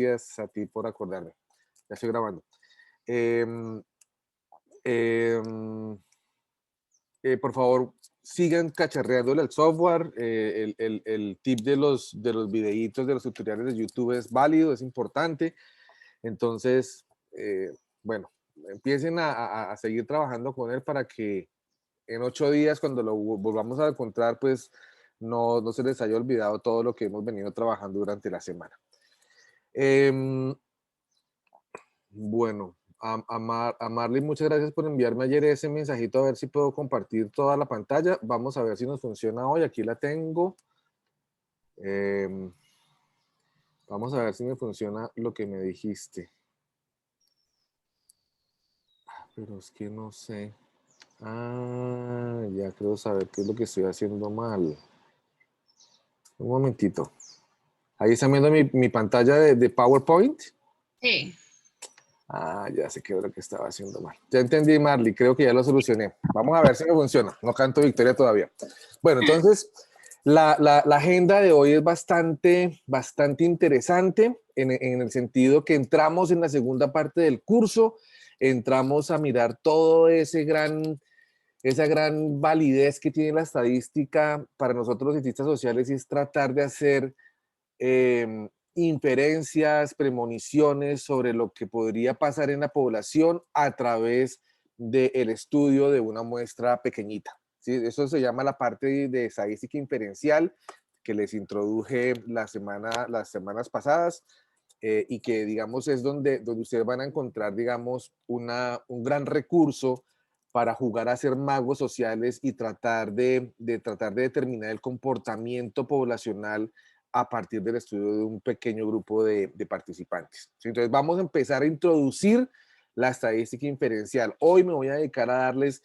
Gracias a ti por acordarme. Ya estoy grabando. Em, em, por favor, sigan cacharreándole al software. El tip de los videitos, de los tutoriales de YouTube es válido, es importante. Entonces, bueno, empiecen a seguir trabajando con él para que en 8 días, cuando lo volvamos a encontrar, pues no se les haya olvidado todo lo que hemos venido trabajando durante la semana. Em, bueno, a Marley, muchas gracias por enviarme ayer ese mensajito, a ver si puedo compartir toda la pantalla. Vamos a ver si nos funciona hoy. Aquí la tengo. Em, vamos a ver si me funciona lo que me dijiste. Pero es que no sé. Ah, ya creo saber qué es lo que estoy haciendo mal. Un momentito. Ahí está viendo mi pantalla de PowerPoint. Sí. Ah, ya sé qué es lo que estaba haciendo mal. Ya entendí, Marley, creo que ya lo solucioné. Vamos a ver si me funciona. No canto victoria todavía. Bueno, entonces, la agenda de hoy es bastante interesante en el sentido que entramos en la segunda parte del curso, entramos a mirar todo esa gran validez que tiene la estadística para nosotros los cientistas sociales, y es tratar de hacer inferencias, premoniciones sobre lo que podría pasar en la población a través del estudio de una muestra pequeñita. ¿Sí? Eso se llama la parte de estadística inferencial que les introduje las semanas pasadas, y que, digamos, es donde ustedes van a encontrar, digamos, un gran recurso para jugar a ser magos sociales y tratar de determinar el comportamiento poblacional a partir del estudio de un pequeño grupo de participantes. Entonces vamos a empezar a introducir la estadística inferencial. Hoy me voy a dedicar a darles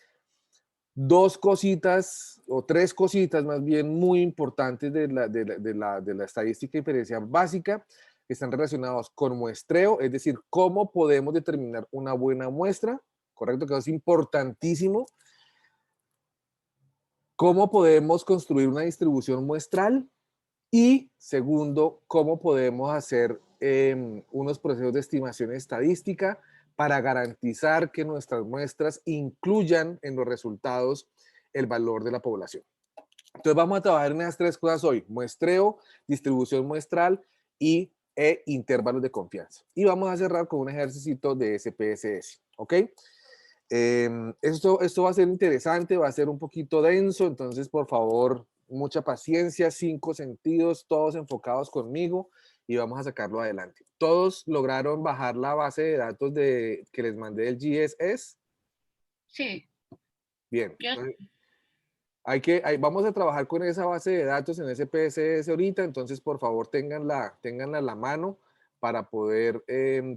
dos cositas o tres cositas más bien muy importantes de la estadística inferencial básica, que están relacionados con muestreo, es decir, cómo podemos determinar una buena muestra, correcto, que eso es importantísimo. Cómo podemos construir una distribución muestral. Y segundo, cómo podemos hacer unos procesos de estimación estadística para garantizar que nuestras muestras incluyan en los resultados el valor de la población. Entonces vamos a trabajar en esas tres cosas hoy: muestreo, distribución muestral e intervalos de confianza. Y vamos a cerrar con un ejercicio de SPSS, ¿ok? Esto va a ser interesante, va a ser un poquito denso, entonces por favor, mucha paciencia, 5 sentidos, todos enfocados conmigo, y vamos a sacarlo adelante. ¿Todos lograron bajar la base de datos que les mandé del GSS? Sí. Bien. Yo, Vamos a trabajar con esa base de datos en SPSS ahorita, entonces por favor ténganla a la mano para poder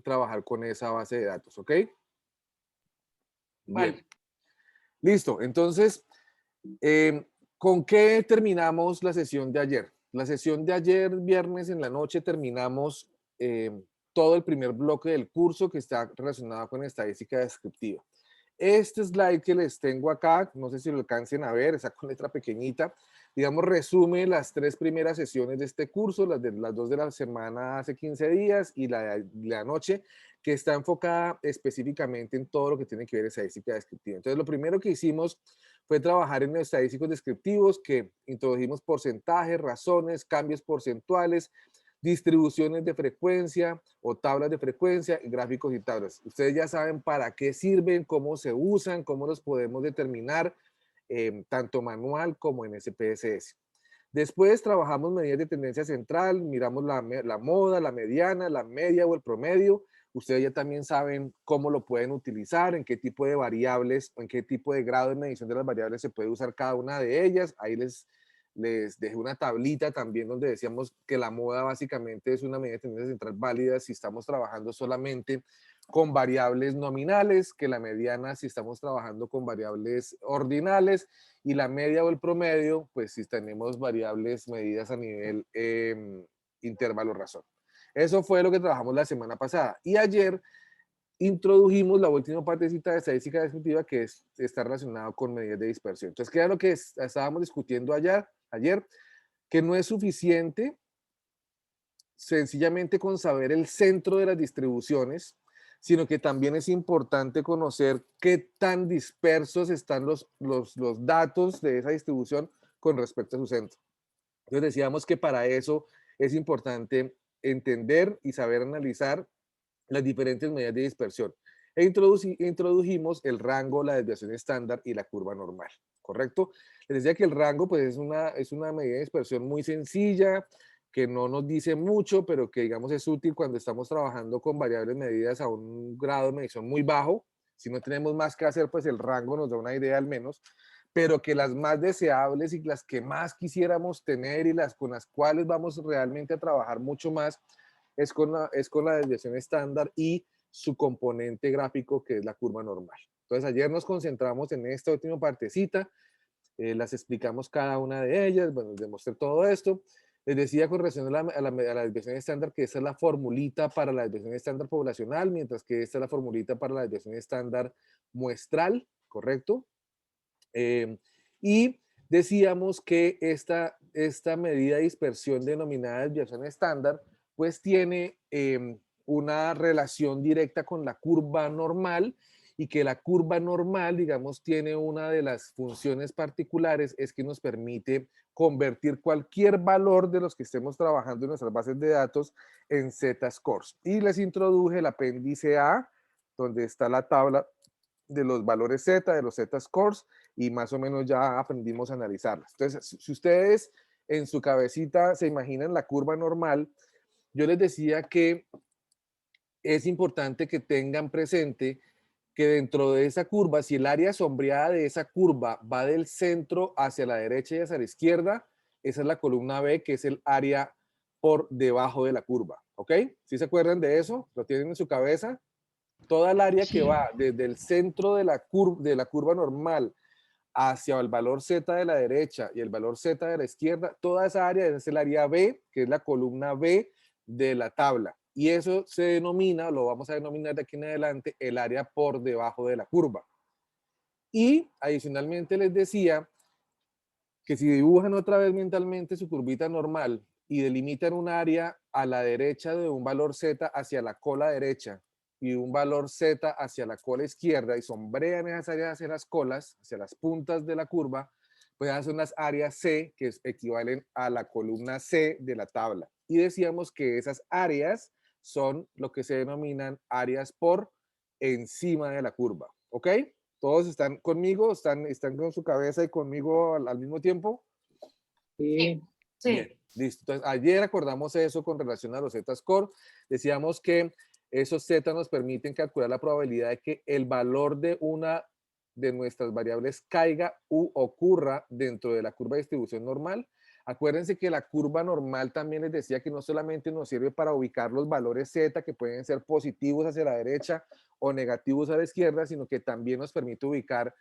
trabajar con esa base de datos, ¿ok? Bien. vale. Listo, entonces, ¿con qué terminamos la sesión de ayer? La sesión de ayer, viernes en la noche, terminamos todo el primer bloque del curso, que está relacionado con estadística descriptiva. Este slide que les tengo acá, no sé si lo alcancen a ver, esa con letra pequeñita, digamos, resume las 3 primeras sesiones de este curso, las 2 de la semana hace 15 días y la de la noche, que está enfocada específicamente en todo lo que tiene que ver estadística descriptiva. Entonces, lo primero que hicimos fue trabajar en los estadísticos descriptivos, que introdujimos porcentajes, razones, cambios porcentuales, distribuciones de frecuencia o tablas de frecuencia, gráficos y tablas. Ustedes ya saben para qué sirven, cómo se usan, cómo los podemos determinar, tanto manual como en SPSS. Después trabajamos medidas de tendencia central, miramos la moda, la mediana, la media o el promedio. Ustedes ya también saben cómo lo pueden utilizar, en qué tipo de variables, en qué tipo de grado de medición de las variables se puede usar cada una de ellas. Ahí les dejé una tablita también donde decíamos que la moda básicamente es una medida de tendencia central válida si estamos trabajando solamente con variables nominales, que la mediana si estamos trabajando con variables ordinales, y la media o el promedio, pues si tenemos variables medidas a nivel intervalo razón. Eso fue lo que trabajamos la semana pasada. Y ayer introdujimos la última partecita de estadística descriptiva, que está relacionado con medidas de dispersión. Entonces, ¿qué era lo que estábamos discutiendo ayer? Que no es suficiente sencillamente con saber el centro de las distribuciones, sino que también es importante conocer qué tan dispersos están los datos de esa distribución con respecto a su centro. Entonces decíamos que para eso es importante entender y saber analizar las diferentes medidas de dispersión. Introdujimos el rango, la desviación estándar y la curva normal, ¿correcto? Les decía que el rango pues es una medida de dispersión muy sencilla, que no nos dice mucho, pero que digamos es útil cuando estamos trabajando con variables medidas a un grado de medición muy bajo. Si no tenemos más que hacer, pues el rango nos da una idea al menos, pero que las más deseables y las que más quisiéramos tener y las con las cuales vamos realmente a trabajar mucho más es con la desviación estándar y su componente gráfico, que es la curva normal. Entonces, ayer nos concentramos en esta última partecita, las explicamos cada una de ellas, bueno, les demostré todo esto. Les decía con relación a la desviación estándar que esta es la formulita para la desviación estándar poblacional, mientras que esta es la formulita para la desviación estándar muestral, ¿correcto? Y decíamos que esta medida de dispersión denominada desviación estándar, pues tiene una relación directa con la curva normal y que la curva normal, digamos, tiene una de las funciones particulares, es que nos permite convertir cualquier valor de los que estemos trabajando en nuestras bases de datos en Z-scores. Y les introduje el apéndice A, donde está la tabla de los valores Z, de los Z-scores, y más o menos ya aprendimos a analizarlas. Entonces, si ustedes en su cabecita se imaginan la curva normal, yo les decía que es importante que tengan presente que dentro de esa curva, si el área sombreada de esa curva va del centro hacia la derecha y hacia la izquierda, esa es la columna B, que es el área por debajo de la curva. ¿Ok? ¿Sí se acuerdan de eso? ¿Lo tienen en su cabeza? Toda el área que Sí. va desde el centro de la curva normal hacia el valor Z de la derecha y el valor Z de la izquierda, toda esa área es el área B, que es la columna B de la tabla. Y eso se denomina, lo vamos a denominar de aquí en adelante, el área por debajo de la curva. Y adicionalmente les decía que si dibujan otra vez mentalmente su curvita normal y delimitan un área a la derecha de un valor Z hacia la cola derecha y un valor Z hacia la cola izquierda y sombrean esas áreas hacia las colas, hacia las puntas de la curva, pues esas son las áreas C que equivalen a la columna C de la tabla. Y decíamos que esas áreas son lo que se denominan áreas por encima de la curva. ¿Ok? ¿Todos están conmigo? ¿Están con su cabeza y conmigo al mismo tiempo? Sí. Sí, Bien, listo. Entonces, ayer acordamos eso con relación a los Z-score. Decíamos que esos Z nos permiten calcular la probabilidad de que el valor de una de nuestras variables caiga u ocurra dentro de la curva de distribución normal. Acuérdense que la curva normal también les decía que no solamente nos sirve para ubicar los valores Z, que pueden ser positivos hacia la derecha o negativos a la izquierda, sino que también nos permite ubicar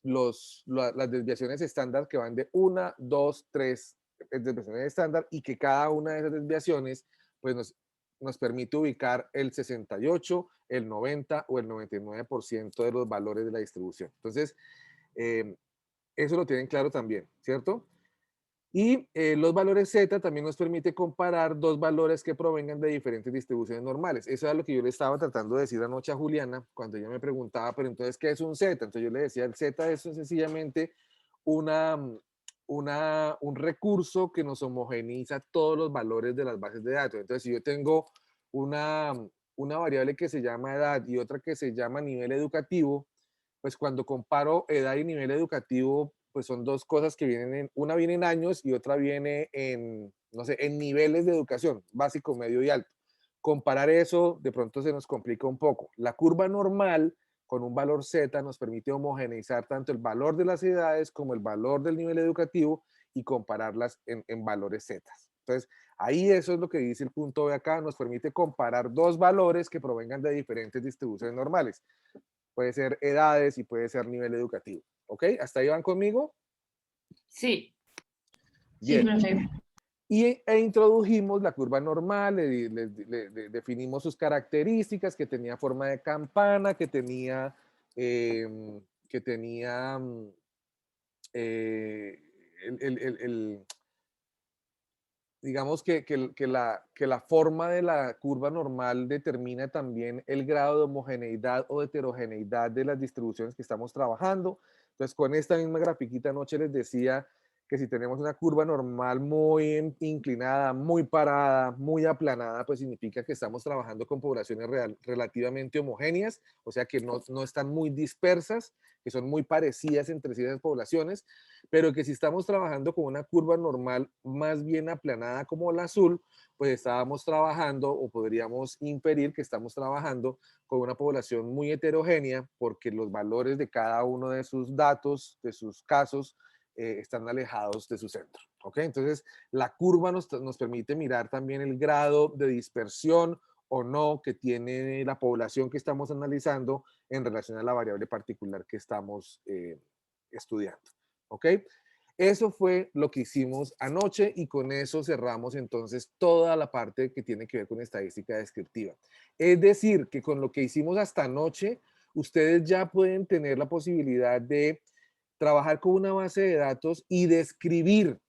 las desviaciones estándar que van de 1, 2, 3 desviaciones estándar y que cada una de esas desviaciones pues nos permite ubicar el 68, el 90 o el 99% de los valores de la distribución. Entonces, eso lo tienen claro también, ¿cierto? Y los valores Z también nos permite comparar dos valores que provengan de diferentes distribuciones normales. Eso es lo que yo le estaba tratando de decir anoche a Juliana cuando ella me preguntaba, pero entonces, ¿qué es un Z? Entonces yo le decía, el Z es sencillamente una, un recurso que nos homogeneiza todos los valores de las bases de datos. Entonces, si yo tengo una, una variable que se llama edad y otra que se llama nivel educativo, pues cuando comparo edad y nivel educativo, pues son dos cosas que vienen una viene en años y otra viene en, no sé, en niveles de educación, básico, medio y alto. Comparar eso de pronto se nos complica un poco. La curva normal con un valor Z nos permite homogeneizar tanto el valor de las edades como el valor del nivel educativo y compararlas en valores Z. Entonces, ahí eso es lo que dice el punto B acá, nos permite comparar dos valores que provengan de diferentes distribuciones normales. Puede ser edades y puede ser nivel educativo. ¿Ok? ¿Hasta ahí van conmigo? Sí. Sí, Bien. profe. E introdujimos la curva normal, definimos sus características, que tenía forma de campana, que tenía eh, el, el, el, digamos que la forma de la curva normal determina también el grado de homogeneidad o de heterogeneidad de las distribuciones que estamos trabajando. Entonces, con esta misma grafiquita anoche les decía que si tenemos una curva normal muy inclinada, muy parada, muy aplanada, pues significa que estamos trabajando con poblaciones relativamente homogéneas, o sea que no están muy dispersas, que son muy parecidas entre sí las poblaciones, pero que si estamos trabajando con una curva normal más bien aplanada como la azul, pues estábamos trabajando o podríamos inferir que estamos trabajando con una población muy heterogénea porque los valores de cada uno de sus datos, de sus casos, están alejados de su centro. ¿Ok? Entonces, la curva nos permite mirar también el grado de dispersión o no que tiene la población que estamos analizando en relación a la variable particular que estamos estudiando. ¿Ok? Eso fue lo que hicimos anoche y con eso cerramos entonces toda la parte que tiene que ver con estadística descriptiva. Es decir, que con lo que hicimos hasta anoche, ustedes ya pueden tener la posibilidad de trabajar con una base de datos y describir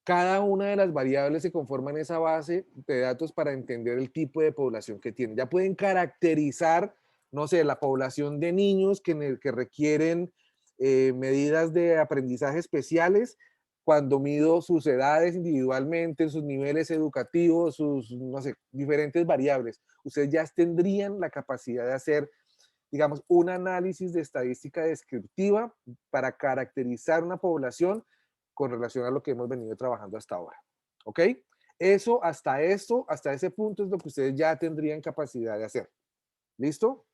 cada una de las variables que conforman esa base de datos para entender el tipo de población que tienen. Ya pueden caracterizar, no sé, la población de niños que requieren medidas de aprendizaje especiales cuando mido sus edades individualmente, sus niveles educativos, sus, no sé, diferentes variables. Ustedes ya tendrían la capacidad de hacer, digamos, un análisis de estadística descriptiva para caracterizar una población con relación a lo que hemos venido trabajando hasta ahora. ¿Ok? Eso, hasta ese punto es lo que ustedes ya tendrían capacidad de hacer. ¿Listo?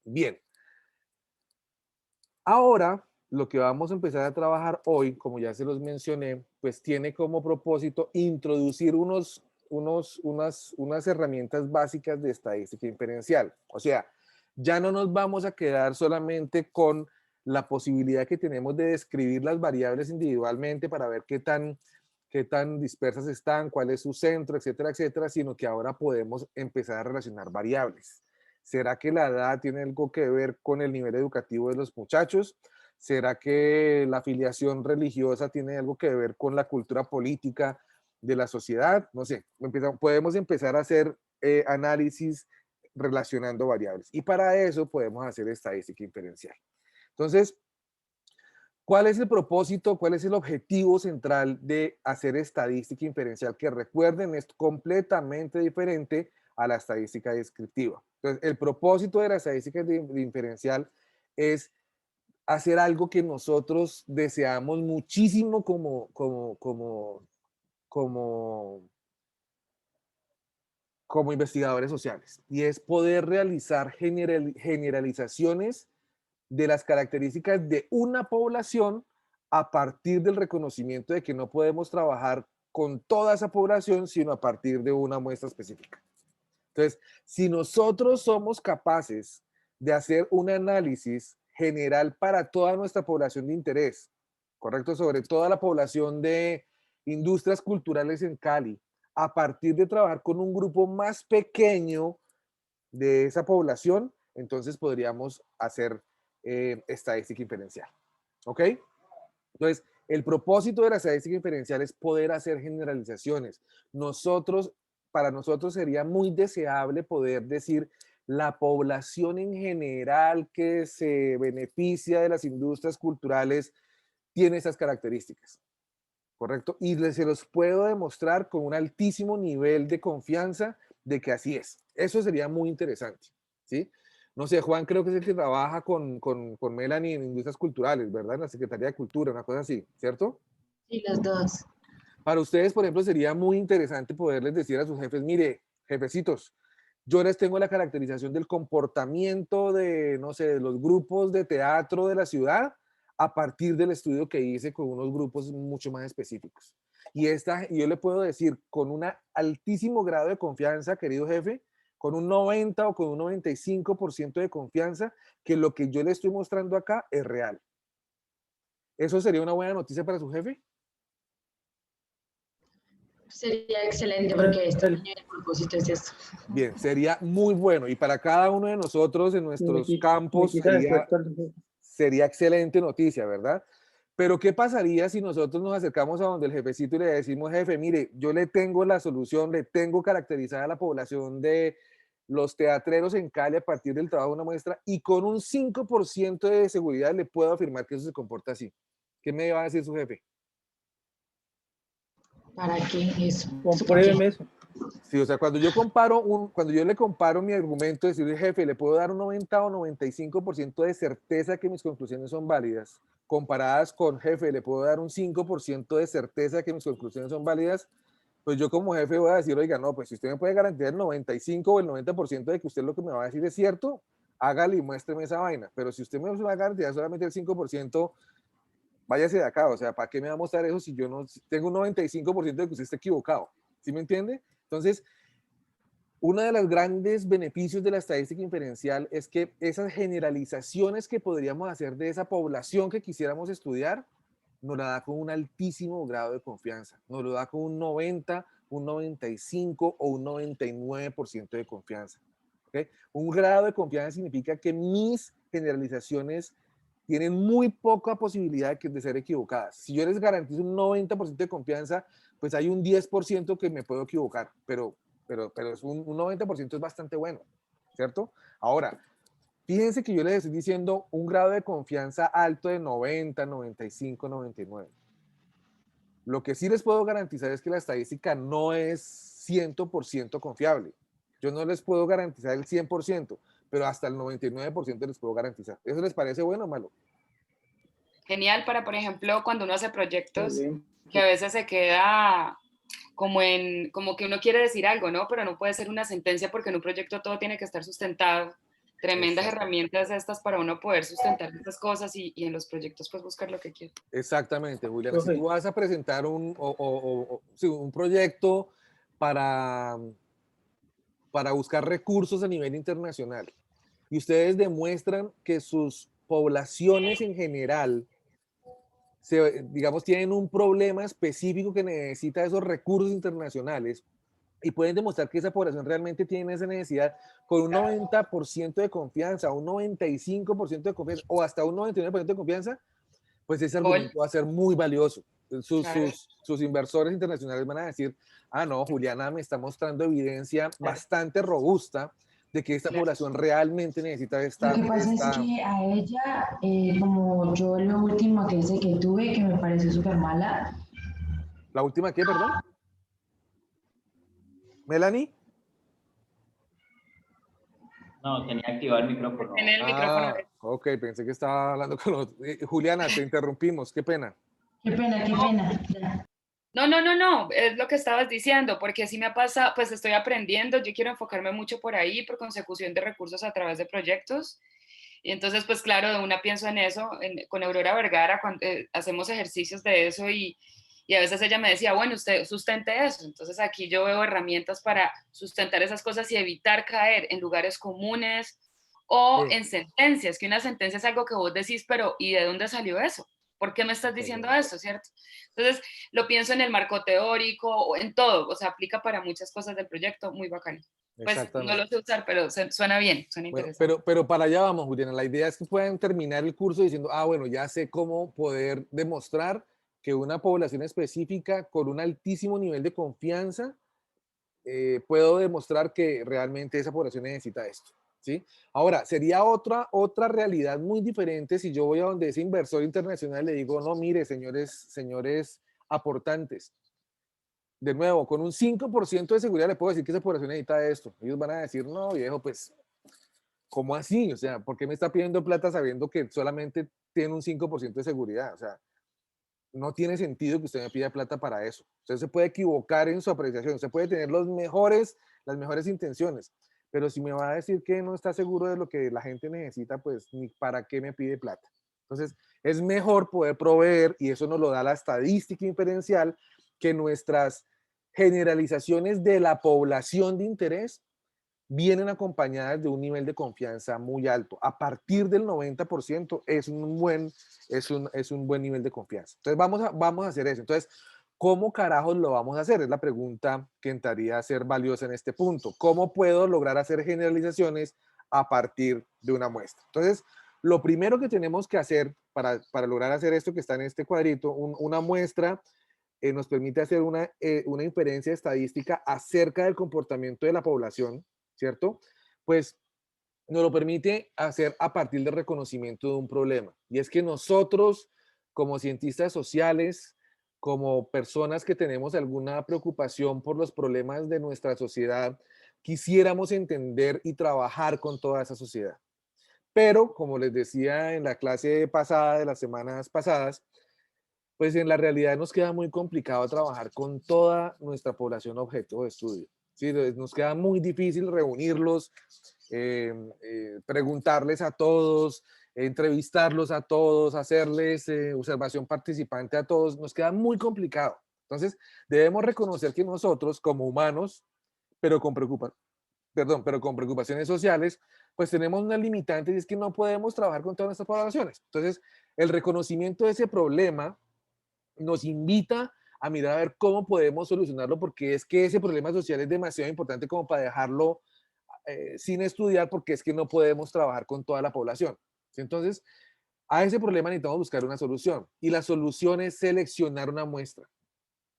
Bien. Ahora, lo que vamos a empezar a trabajar hoy, como ya se los mencioné, pues tiene como propósito introducir unas herramientas básicas de estadística inferencial. O sea, ya no nos vamos a quedar solamente con la posibilidad que tenemos de describir las variables individualmente para ver qué tan dispersas están, cuál es su centro, etcétera, etcétera, sino que ahora podemos empezar a relacionar variables. ¿Será que la edad tiene algo que ver con el nivel educativo de los muchachos? ¿Será que la afiliación religiosa tiene algo que ver con la cultura política de la sociedad? No sé, podemos empezar a hacer análisis relacionando variables. Y para eso podemos hacer estadística inferencial. Entonces, ¿cuál es el propósito, cuál es el objetivo central de hacer estadística inferencial? Que recuerden, es completamente diferente a la estadística descriptiva. Entonces, el propósito de la estadística inferencial es hacer algo que nosotros deseamos muchísimo como investigadores sociales, y es poder realizar generalizaciones de las características de una población a partir del reconocimiento de que no podemos trabajar con toda esa población, sino a partir de una muestra específica. Entonces, si nosotros somos capaces de hacer un análisis general para toda nuestra población de interés, ¿correcto? Sobre toda la población de industrias culturales en Cali, a partir de trabajar con un grupo más pequeño de esa población, entonces podríamos hacer estadística inferencial. ¿Ok? Entonces, el propósito de la estadística inferencial es poder hacer generalizaciones. Para nosotros sería muy deseable poder decir la población en general que se beneficia de las industrias culturales tiene esas características, ¿correcto? Y se los puedo demostrar con un altísimo nivel de confianza de que así es. Eso sería muy interesante, ¿sí? No sé, Juan creo que es el que trabaja con Melanie en Industrias Culturales, ¿verdad? En la Secretaría de Cultura, una cosa así, ¿cierto? Sí, los dos. Para ustedes, por ejemplo, sería muy interesante poderles decir a sus jefes, mire, jefecitos, yo les tengo la caracterización del comportamiento de, no sé, de los grupos de teatro de la ciudad a partir del estudio que hice con unos grupos mucho más específicos. Y yo le puedo decir con un altísimo grado de confianza, querido jefe, con un 90 o con un 95% de confianza, que lo que yo le estoy mostrando acá es real. ¿Eso sería una buena noticia para su jefe? Sería excelente porque el propósito es esto. Bien, sería muy bueno. Y para cada uno de nosotros en nuestros campos sería excelente noticia, ¿verdad? Pero ¿qué pasaría si nosotros nos acercamos a donde el jefecito y le decimos, jefe, mire, yo le tengo la solución, le tengo caracterizada la población de los teatreros en Cali a partir del trabajo de una muestra y con un 5% de seguridad le puedo afirmar que eso se comporta así? ¿Qué me va a decir su jefe? ¿Para qué eso? Compruébeme eso. Sí, o sea, cuando yo le comparo mi argumento, decirle, jefe, le puedo dar un 90 o 95% de certeza que mis conclusiones son válidas, comparadas con, jefe, le puedo dar un 5% de certeza que mis conclusiones son válidas, pues yo como jefe voy a decir, oiga, no, pues si usted me puede garantizar el 95 o el 90% de que usted lo que me va a decir es cierto, hágale y muéstreme esa vaina. Pero si usted me va a garantizar solamente el 5%, váyase de acá. O sea, ¿para qué me va a mostrar eso si yo no tengo un 95% de que usted está equivocado? ¿Sí me entiende? Entonces, uno de los grandes beneficios de la estadística inferencial es que esas generalizaciones que podríamos hacer de esa población que quisiéramos estudiar, nos la da con un altísimo grado de confianza. Nos lo da con un 90, un 95 o un 99% de confianza. ¿Okay? Un grado de confianza significa que mis generalizaciones tienen muy poca posibilidad de ser equivocadas. Si yo les garantizo un 90% de confianza, pues hay un 10% que me puedo equivocar, pero es un 90% es bastante bueno, ¿cierto? Ahora, fíjense que yo les estoy diciendo un grado de confianza alto de 90, 95, 99. Lo que sí les puedo garantizar es que la estadística no es 100% confiable. Yo no les puedo garantizar el 100%, pero hasta el 99% les puedo garantizar. ¿Eso les parece bueno o malo? Genial para, por ejemplo, cuando uno hace proyectos, Sí. que a veces se queda como que uno quiere decir algo, ¿no? Pero no puede ser una sentencia porque en un proyecto todo tiene que estar sustentado. Tremendas Exacto. herramientas estas para uno poder sustentar estas cosas y en los proyectos pues buscar lo que quiere. Exactamente, Juliana. Si tú vas a presentar sí, un proyecto para buscar recursos a nivel internacional y ustedes demuestran que sus poblaciones en general digamos, tienen un problema específico que necesita esos recursos internacionales y pueden demostrar que esa población realmente tiene esa necesidad con un 90% de confianza, un 95% de confianza o hasta un 99% de confianza, pues ese argumento va a ser muy valioso. Sus inversores internacionales van a decir, ah, no, Juliana me está mostrando evidencia bastante robusta de que esta población realmente necesita esta... Lo que pasa es que a ella, como yo lo último que hice que tuve, que me pareció súper mala. ¿La última qué, perdón? ¿Melanie? No, tenía activado el micrófono. En el micrófono. Ok, pensé que estaba hablando con los... Juliana, te interrumpimos, qué pena. Qué pena, qué pena. Ya. No, es lo que estabas diciendo, porque sí me pasa, pues estoy aprendiendo, yo quiero enfocarme mucho por ahí, por consecución de recursos a través de proyectos. Y entonces, pues claro, de una pienso en eso, con Aurora Vergara, cuando, hacemos ejercicios de eso y a veces ella me decía, bueno, usted sustente eso. Entonces aquí yo veo herramientas para sustentar esas cosas y evitar caer en lugares comunes o en sentencias, que una sentencia es algo que vos decís, pero ¿y de dónde salió eso? ¿Por qué me estás diciendo eso, cierto? Entonces, lo pienso en el marco teórico, o en todo, o sea, aplica para muchas cosas del proyecto, muy bacano. Pues no lo sé usar, pero suena bien, suena interesante. Pero para allá vamos, Juliana. La idea es que puedan terminar el curso diciendo, ah, bueno, ya sé cómo poder demostrar que una población específica con un altísimo nivel de confianza, puedo demostrar que realmente esa población necesita esto. ¿Sí? Ahora, sería otra realidad muy diferente si yo voy a donde ese inversor internacional le digo, no, mire, señores aportantes, de nuevo, con un 5% de seguridad le puedo decir que esa población necesita esto. Ellos van a decir, no, viejo, pues, ¿cómo así? O sea, ¿por qué me está pidiendo plata sabiendo que solamente tiene un 5% de seguridad? O sea, no tiene sentido que usted me pida plata para eso. Usted se puede equivocar en su apreciación, usted puede tener las mejores intenciones, pero si me va a decir que no está seguro de lo que la gente necesita, pues ni para qué me pide plata. Entonces, es mejor poder proveer, y eso nos lo da la estadística inferencial, que nuestras generalizaciones de la población de interés vienen acompañadas de un nivel de confianza muy alto. A partir del 90% es un buen nivel de confianza. Entonces vamos a hacer eso. Entonces, ¿cómo carajos lo vamos a hacer? Es la pregunta que entraría a ser valiosa en este punto. ¿Cómo puedo lograr hacer generalizaciones a partir de una muestra? Entonces, lo primero que tenemos que hacer para lograr hacer esto que está en este cuadrito, una muestra nos permite hacer una inferencia estadística acerca del comportamiento de la población, ¿cierto? Pues nos lo permite hacer a partir del reconocimiento de un problema. Y es que nosotros, como cientistas sociales, como personas que tenemos alguna preocupación por los problemas de nuestra sociedad, quisiéramos entender y trabajar con toda esa sociedad. Pero, como les decía en la clase pasada, de las semanas pasadas, pues en la realidad nos queda muy complicado trabajar con toda nuestra población objeto de estudio. Sí, nos queda muy difícil reunirlos, preguntarles a todos, entrevistarlos a todos, hacerles observación participante a todos. Nos queda muy complicado. Entonces, debemos reconocer que nosotros, como humanos, pero con pero con preocupaciones sociales, pues tenemos una limitante y es que no podemos trabajar con todas nuestras poblaciones. Entonces, el reconocimiento de ese problema nos invita a mirar a ver cómo podemos solucionarlo, porque es que ese problema social es demasiado importante como para dejarlo sin estudiar, porque es que no podemos trabajar con toda la población. Entonces, a ese problema necesitamos buscar una solución, y la solución es seleccionar una muestra.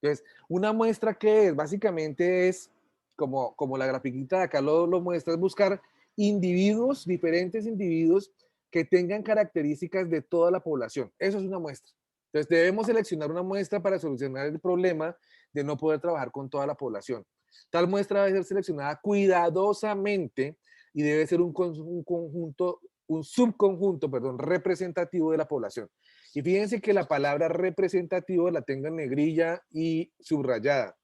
Entonces, una muestra que es, básicamente es, como la grafiquita de acá lo muestra, es buscar individuos, diferentes individuos que tengan características de toda la población. Eso es una muestra. Entonces, debemos seleccionar una muestra para solucionar el problema de no poder trabajar con toda la población. Tal muestra debe ser seleccionada cuidadosamente y debe ser un subconjunto, perdón, representativo de la población. Y fíjense que la palabra representativo la tengo en negrilla y subrayada,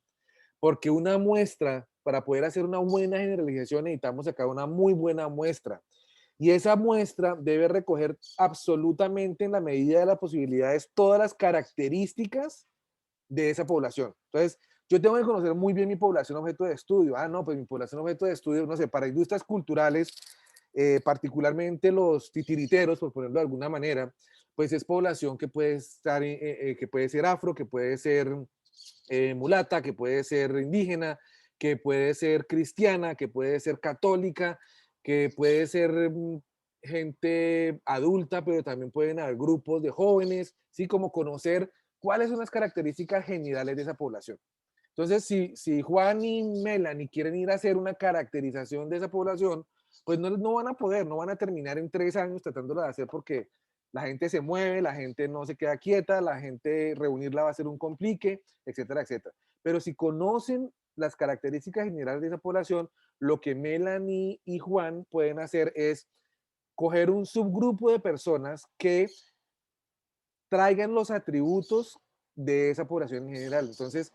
porque una muestra, para poder hacer una buena generalización, necesitamos sacar una muy buena muestra. Y esa muestra debe recoger absolutamente, en la medida de las posibilidades, todas las características de esa población. Entonces, yo tengo que conocer muy bien mi población objeto de estudio. Ah, no, pues mi población objeto de estudio, no sé, para industrias culturales, particularmente los titiriteros, por ponerlo de alguna manera, pues es población que puede estar, que puede ser afro, que puede ser mulata, que puede ser indígena, que puede ser cristiana, que puede ser católica, que puede ser gente adulta, pero también pueden haber grupos de jóvenes, ¿sí? Como conocer cuáles son las características generales de esa población. Entonces, si Juan y Melanie quieren ir a hacer una caracterización de esa población, pues no van a poder, no van a terminar en 3 años tratándolo de hacer, porque la gente se mueve, la gente no se queda quieta, la gente reunirla va a ser un complique, etcétera, etcétera. Pero si conocen las características generales de esa población, lo que Melanie y Juan pueden hacer es coger un subgrupo de personas que traigan los atributos de esa población en general. Entonces,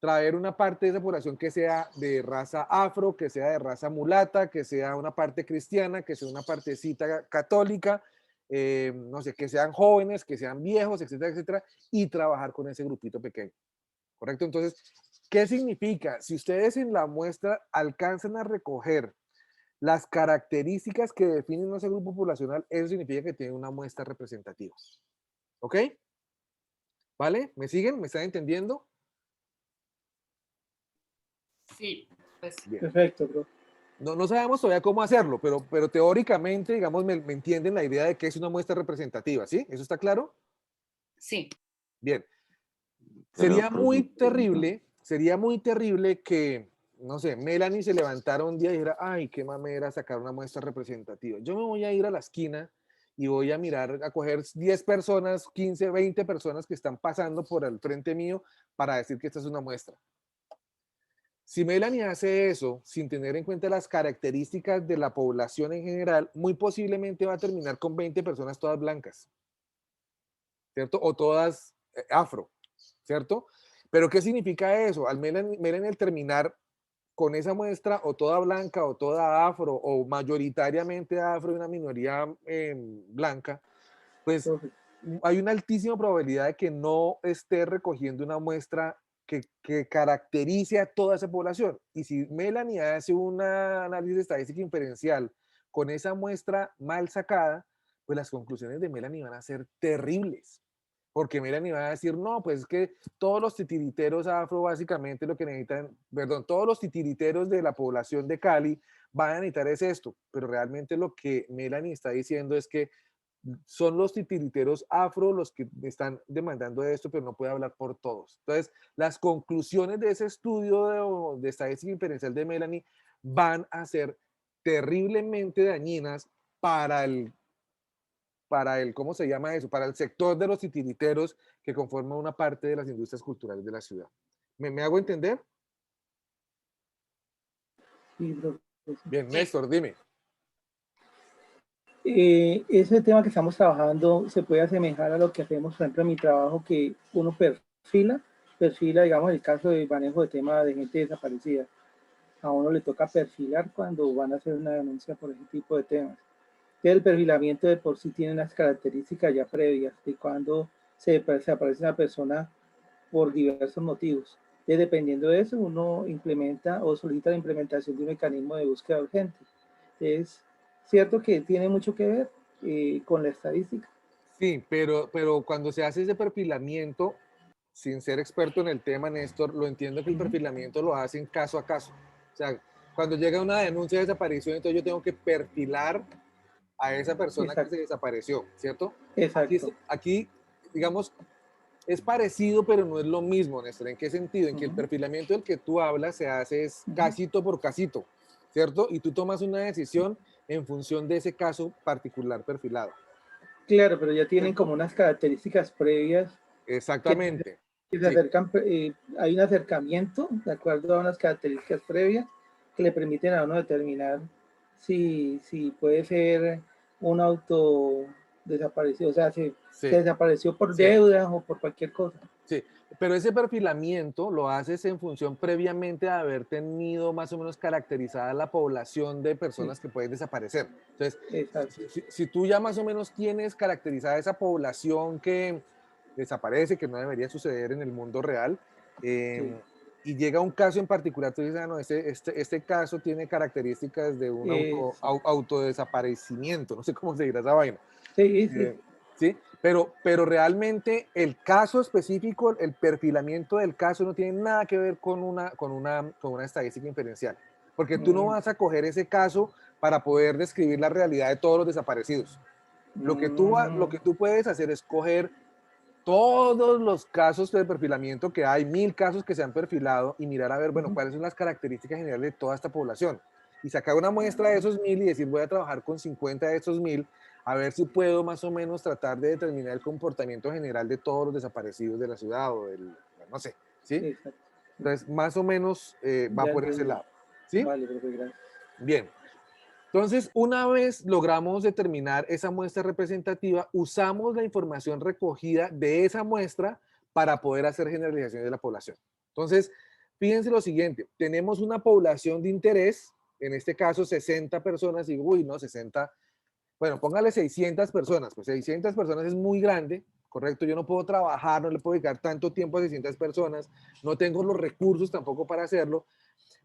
traer una parte de esa población que sea de raza afro, que sea de raza mulata, que sea una parte cristiana, que sea una partecita católica, no sé, que sean jóvenes, que sean viejos, etcétera, etcétera, y trabajar con ese grupito pequeño. ¿Correcto? Entonces, ¿qué significa? Si ustedes en la muestra alcanzan a recoger las características que definen ese grupo poblacional, eso significa que tienen una muestra representativa. ¿Ok? ¿Vale? ¿Me siguen? ¿Me están entendiendo? Sí, pues Bien. Perfecto, bro. No sabemos todavía cómo hacerlo, pero teóricamente, digamos, me entienden la idea de que es una muestra representativa, ¿sí? ¿Eso está claro? sí. Bien. Pero, Sería muy terrible que, no sé, Melanie se levantara un día y dijera, ay, qué mamera sacar una muestra representativa. Yo me voy a ir a la esquina y voy a mirar, a coger 10 personas, 15, 20 personas que están pasando por el frente mío para decir que esta es una muestra. Si Melanie hace eso sin tener en cuenta las características de la población en general, muy posiblemente va a terminar con 20 personas todas blancas, ¿cierto? O todas afro, ¿cierto? Pero ¿qué significa eso? Al Melanie al terminar con esa muestra o toda blanca o toda afro o mayoritariamente afro y una minoría blanca, pues profe, hay una altísima probabilidad de que no esté recogiendo una muestra que caracterice a toda esa población. Y si Melanie hace un análisis estadístico inferencial con esa muestra mal sacada, pues las conclusiones de Melanie van a ser terribles. Porque Melanie va a decir, no, pues es que todos los titiriteros afro básicamente lo que necesitan, perdón, todos los titiriteros de la población de Cali van a necesitar es esto. Pero realmente lo que Melanie está diciendo es que son los titiriteros afro los que están demandando esto, pero no puede hablar por todos. Entonces, las conclusiones de ese estudio de estadística inferencial de Melanie van a ser terriblemente dañinas para el, ¿cómo se llama eso? Para el sector de los titiriteros que conforma una parte de las industrias culturales de la ciudad. ¿Me hago entender? Sí, profesor. Bien, Néstor, dime. Ese tema que estamos trabajando se puede asemejar a lo que hacemos, por ejemplo, en mi trabajo, que uno perfila, digamos, el caso de manejo de tema de gente desaparecida. A uno le toca perfilar cuando van a hacer una denuncia por ese tipo de temas. El perfilamiento de por sí tiene unas características ya previas de cuando se aparece una persona por diversos motivos. Entonces, dependiendo de eso, uno implementa o solicita la implementación de un mecanismo de búsqueda urgente. Es cierto que tiene mucho que ver con la estadística. Sí, pero cuando se hace ese perfilamiento, sin ser experto en el tema, Néstor, lo entiendo que el perfilamiento lo hacen caso a caso. O sea, cuando llega una denuncia de desaparición, entonces yo tengo que perfilar a esa persona que se desapareció, ¿cierto? Exacto. Aquí, digamos, es parecido, pero no es lo mismo, Néstor. ¿En qué sentido? En que el perfilamiento del que tú hablas se hace es casito por casito, ¿cierto? Y tú tomas una decisión en función de ese caso particular perfilado. Claro, pero ya tienen como unas características previas. Exactamente. Que se acercan, hay un acercamiento de acuerdo a unas características previas que le permiten a uno determinar si puede ser un auto desaparecido, o sea, se desapareció por deuda o por cualquier cosa. Sí, pero ese perfilamiento lo haces en función previamente de haber tenido más o menos caracterizada la población de personas que pueden desaparecer. Entonces, si tú ya más o menos tienes caracterizada esa población que desaparece, que no debería suceder en el mundo real, y llega un caso en particular, tú dices, no, este caso tiene características de un autodesaparecimiento, no sé cómo se dirá esa vaina. ¿Sí? Pero realmente el caso específico, el perfilamiento del caso no tiene nada que ver con una estadística inferencial, porque tú no vas a coger ese caso para poder describir la realidad de todos los desaparecidos. Lo que tú puedes hacer es coger todos los casos de perfilamiento que hay, 1000 casos que se han perfilado, y mirar a ver, bueno, cuáles son las características generales de toda esta población, y sacar una muestra de esos 1000 y decir, voy a trabajar con 50 de esos 1000, a ver si puedo más o menos tratar de determinar el comportamiento general de todos los desaparecidos de la ciudad o del, no sé, ¿sí? Entonces, más o menos va por ese lado, ¿sí? Vale, gracias. Bien. Entonces, una vez logramos determinar esa muestra representativa, usamos la información recogida de esa muestra para poder hacer generalizaciones de la población. Entonces, fíjense lo siguiente, tenemos una población de interés, en este caso 60 personas, y uy, no, 60, bueno, póngale 600 personas, pues 600 personas es muy grande, correcto, yo no puedo trabajar, no le puedo dedicar tanto tiempo a 600 personas, no tengo los recursos tampoco para hacerlo,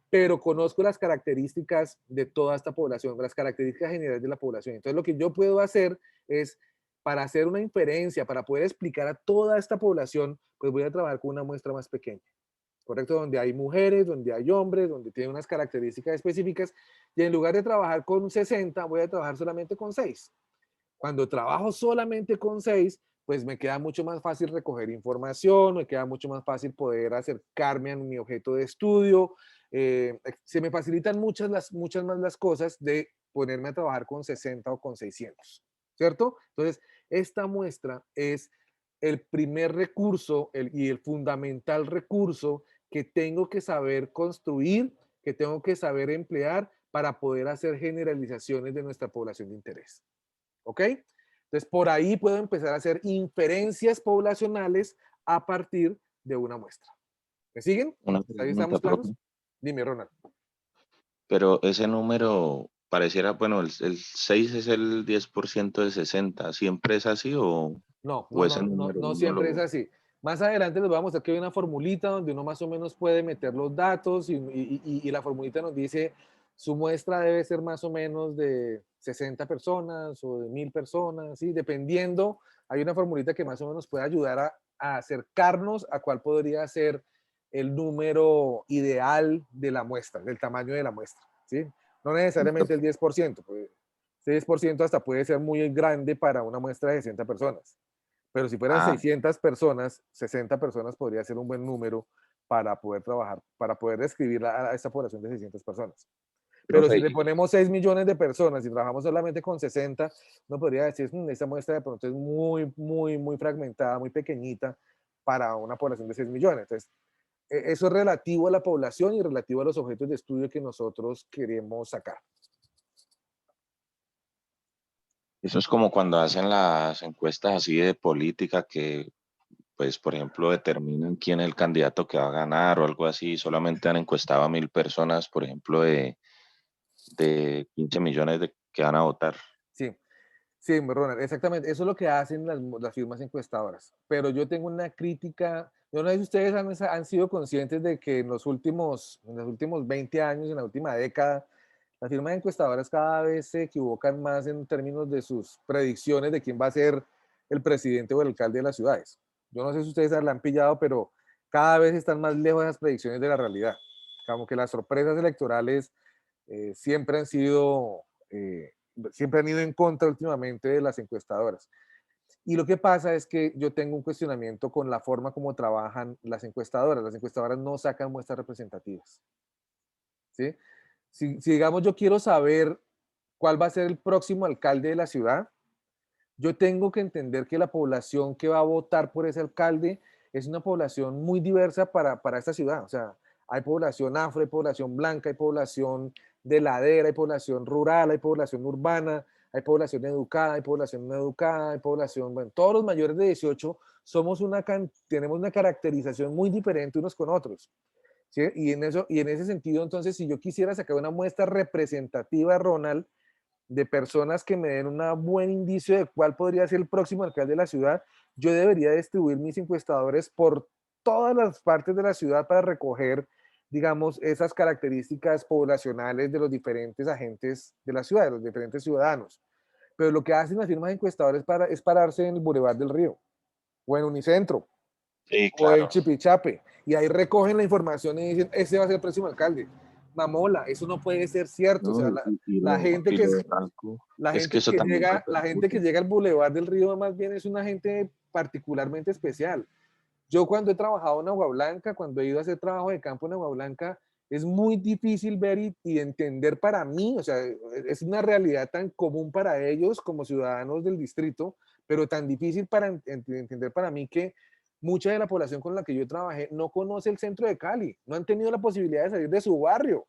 pero conozco las características de toda esta población, las características generales de la población. Entonces, lo que yo puedo hacer es, para hacer una inferencia, para poder explicar a toda esta población, pues voy a trabajar con una muestra más pequeña, ¿correcto? Donde hay mujeres, donde hay hombres, donde tienen unas características específicas, y en lugar de trabajar con 60, voy a trabajar solamente con 6. Cuando trabajo solamente con 6, pues me queda mucho más fácil recoger información, me queda mucho más fácil poder acercarme a mi objeto de estudio, se me facilitan muchas más las cosas de ponerme a trabajar con 60 o con 600, ¿cierto? Entonces, esta muestra es el primer recurso y el fundamental recurso que tengo que saber construir, que tengo que saber emplear para poder hacer generalizaciones de nuestra población de interés. ¿Ok? Entonces, por ahí puedo empezar a hacer inferencias poblacionales a partir de una muestra. ¿Me siguen? ¿Ahí estamos claros? Dime, Ronald. Pero ese número pareciera, bueno, el 6 es el 10% de 60. ¿Siempre es así o ese número no siempre es así. Más adelante les voy a mostrar que hay una formulita donde uno más o menos puede meter los datos y la formulita nos dice su muestra debe ser más o menos de 60 personas o de 1000 personas, ¿sí? Dependiendo, hay una formulita que más o menos puede ayudar a acercarnos a cuál podría ser el número ideal de la muestra, del tamaño de la muestra, ¿sí? No necesariamente el 10%, pues, 6% hasta puede ser muy grande para una muestra de 60 personas. Pero si fueran 600 personas, 60 personas podría ser un buen número para poder trabajar, para poder describir a esta población de 600 personas. Pero si le ponemos 6 millones de personas y trabajamos solamente con 60, uno podría decir, esta muestra de pronto es muy fragmentada, muy pequeñita para una población de 6 millones. Entonces, eso es relativo a la población y relativo a los objetos de estudio que nosotros queremos sacar. Eso es como cuando hacen las encuestas así de política que, pues, por ejemplo, determinan quién es el candidato que va a ganar o algo así. Solamente han encuestado a 1000 personas, por ejemplo, de 15 millones que van a votar. Sí, sí, Ronald, exactamente. Eso es lo que hacen las firmas encuestadoras. Pero yo tengo una crítica. Yo no sé si ustedes han sido conscientes de que en los últimos 20 años, en la última década, las firmas encuestadoras cada vez se equivocan más en términos de sus predicciones de quién va a ser el presidente o el alcalde de las ciudades. Yo no sé si ustedes la han pillado, pero cada vez están más lejos de las predicciones de la realidad. Como que las sorpresas electorales siempre han sido, siempre han ido en contra últimamente de las encuestadoras. Y lo que pasa es que yo tengo un cuestionamiento con la forma como trabajan las encuestadoras. Las encuestadoras no sacan muestras representativas. ¿Sí? Si digamos yo quiero saber cuál va a ser el próximo alcalde de la ciudad, yo tengo que entender que la población que va a votar por ese alcalde es una población muy diversa para esta ciudad. O sea, hay población afro, hay población blanca, hay población de ladera, hay población rural, hay población urbana, hay población educada, hay población no educada, hay población, bueno, todos los mayores de 18 tenemos una caracterización muy diferente unos con otros. ¿Sí? Y en ese sentido, entonces, si yo quisiera sacar una muestra representativa, Ronald, de personas que me den un buen indicio de cuál podría ser el próximo alcalde de la ciudad, yo debería distribuir mis encuestadores por todas las partes de la ciudad para recoger, digamos, esas características poblacionales de los diferentes agentes de la ciudad, de los diferentes ciudadanos. Pero lo que hacen las firmas encuestadoras es pararse en el Boulevard del Río o en Unicentro Sí, o en claro. Chipichape, y ahí recogen la información y dicen, ese va a ser el próximo alcalde. Mamola, eso no puede ser cierto. O sea, No, la gente que de Franco, la es que gente eso que también llega, la gente que repercute. llega al Boulevard del Río más bien es una gente particularmente especial. Yo cuando he trabajado en Agua Blanca, cuando he ido a hacer trabajo de campo en Agua Blanca, es muy difícil ver y entender para mí, o sea, es una realidad tan común para ellos como ciudadanos del distrito, pero tan difícil para entender para mí que mucha de la población con la que yo trabajé no conoce el centro de Cali, no han tenido la posibilidad de salir de su barrio.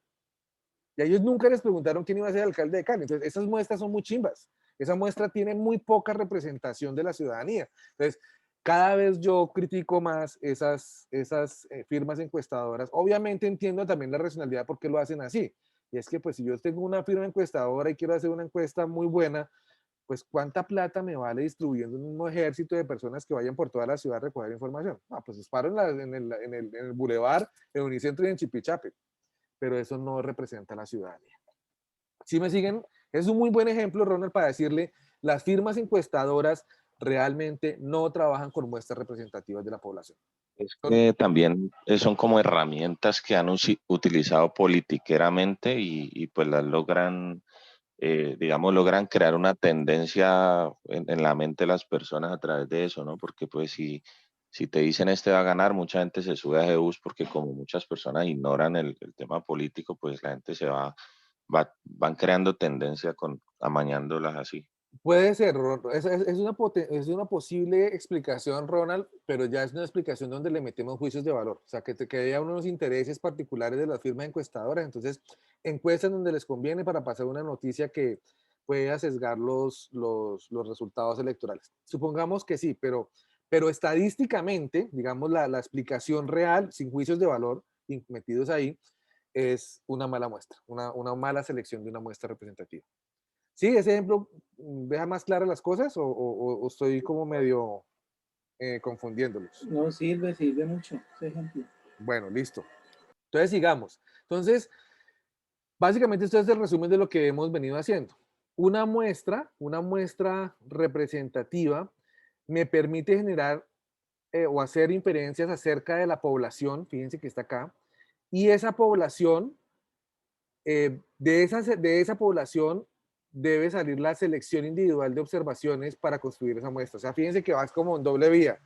Y a ellos nunca les preguntaron quién iba a ser el alcalde de Cali. Entonces, esas muestras son muy chimbas. Esa muestra tiene muy poca representación de la ciudadanía. Entonces, cada vez yo critico más esas firmas encuestadoras. Obviamente entiendo también la racionalidad por qué lo hacen así. Y es que, pues, si yo tengo una firma encuestadora y quiero hacer una encuesta muy buena, pues, ¿cuánta plata me vale distribuyendo un ejército de personas que vayan por toda la ciudad a recoger información? Ah, pues, disparo en el bulevar, en Unicentro y en Chipichape. Pero eso no representa a la ciudadanía. Si me siguen, es un muy buen ejemplo, Ronald, para decirle, las firmas encuestadoras realmente no trabajan con muestras representativas de la población. Es que también son como herramientas que han utilizado politiqueramente y pues las logran, digamos, logran crear una tendencia en la mente de las personas a través de eso, ¿no? Porque pues si te dicen este va a ganar, mucha gente se sube a ese bus porque como muchas personas ignoran el tema político, pues la gente van creando tendencia amañándolas así. Puede ser, es una posible explicación, Ronald, pero ya es una explicación donde le metemos juicios de valor. O sea, que haya unos intereses particulares de las firmas encuestadoras. Entonces, encuestan donde les conviene para pasar una noticia que pueda sesgar los resultados electorales. Supongamos que sí, pero estadísticamente, digamos, la explicación real, sin juicios de valor metidos ahí, es una mala muestra, una mala selección de una muestra representativa. Sí, ese ejemplo deja más claras las cosas o estoy como medio confundiéndolos. No sirve mucho ese ejemplo. Bueno, listo. Entonces sigamos. Entonces, básicamente esto es el resumen de lo que hemos venido haciendo. Una muestra representativa me permite generar o hacer inferencias acerca de la población, fíjense que está acá, y esa población, de esa población debe salir la selección individual de observaciones para construir esa muestra. O sea, fíjense que vas como en doble vía.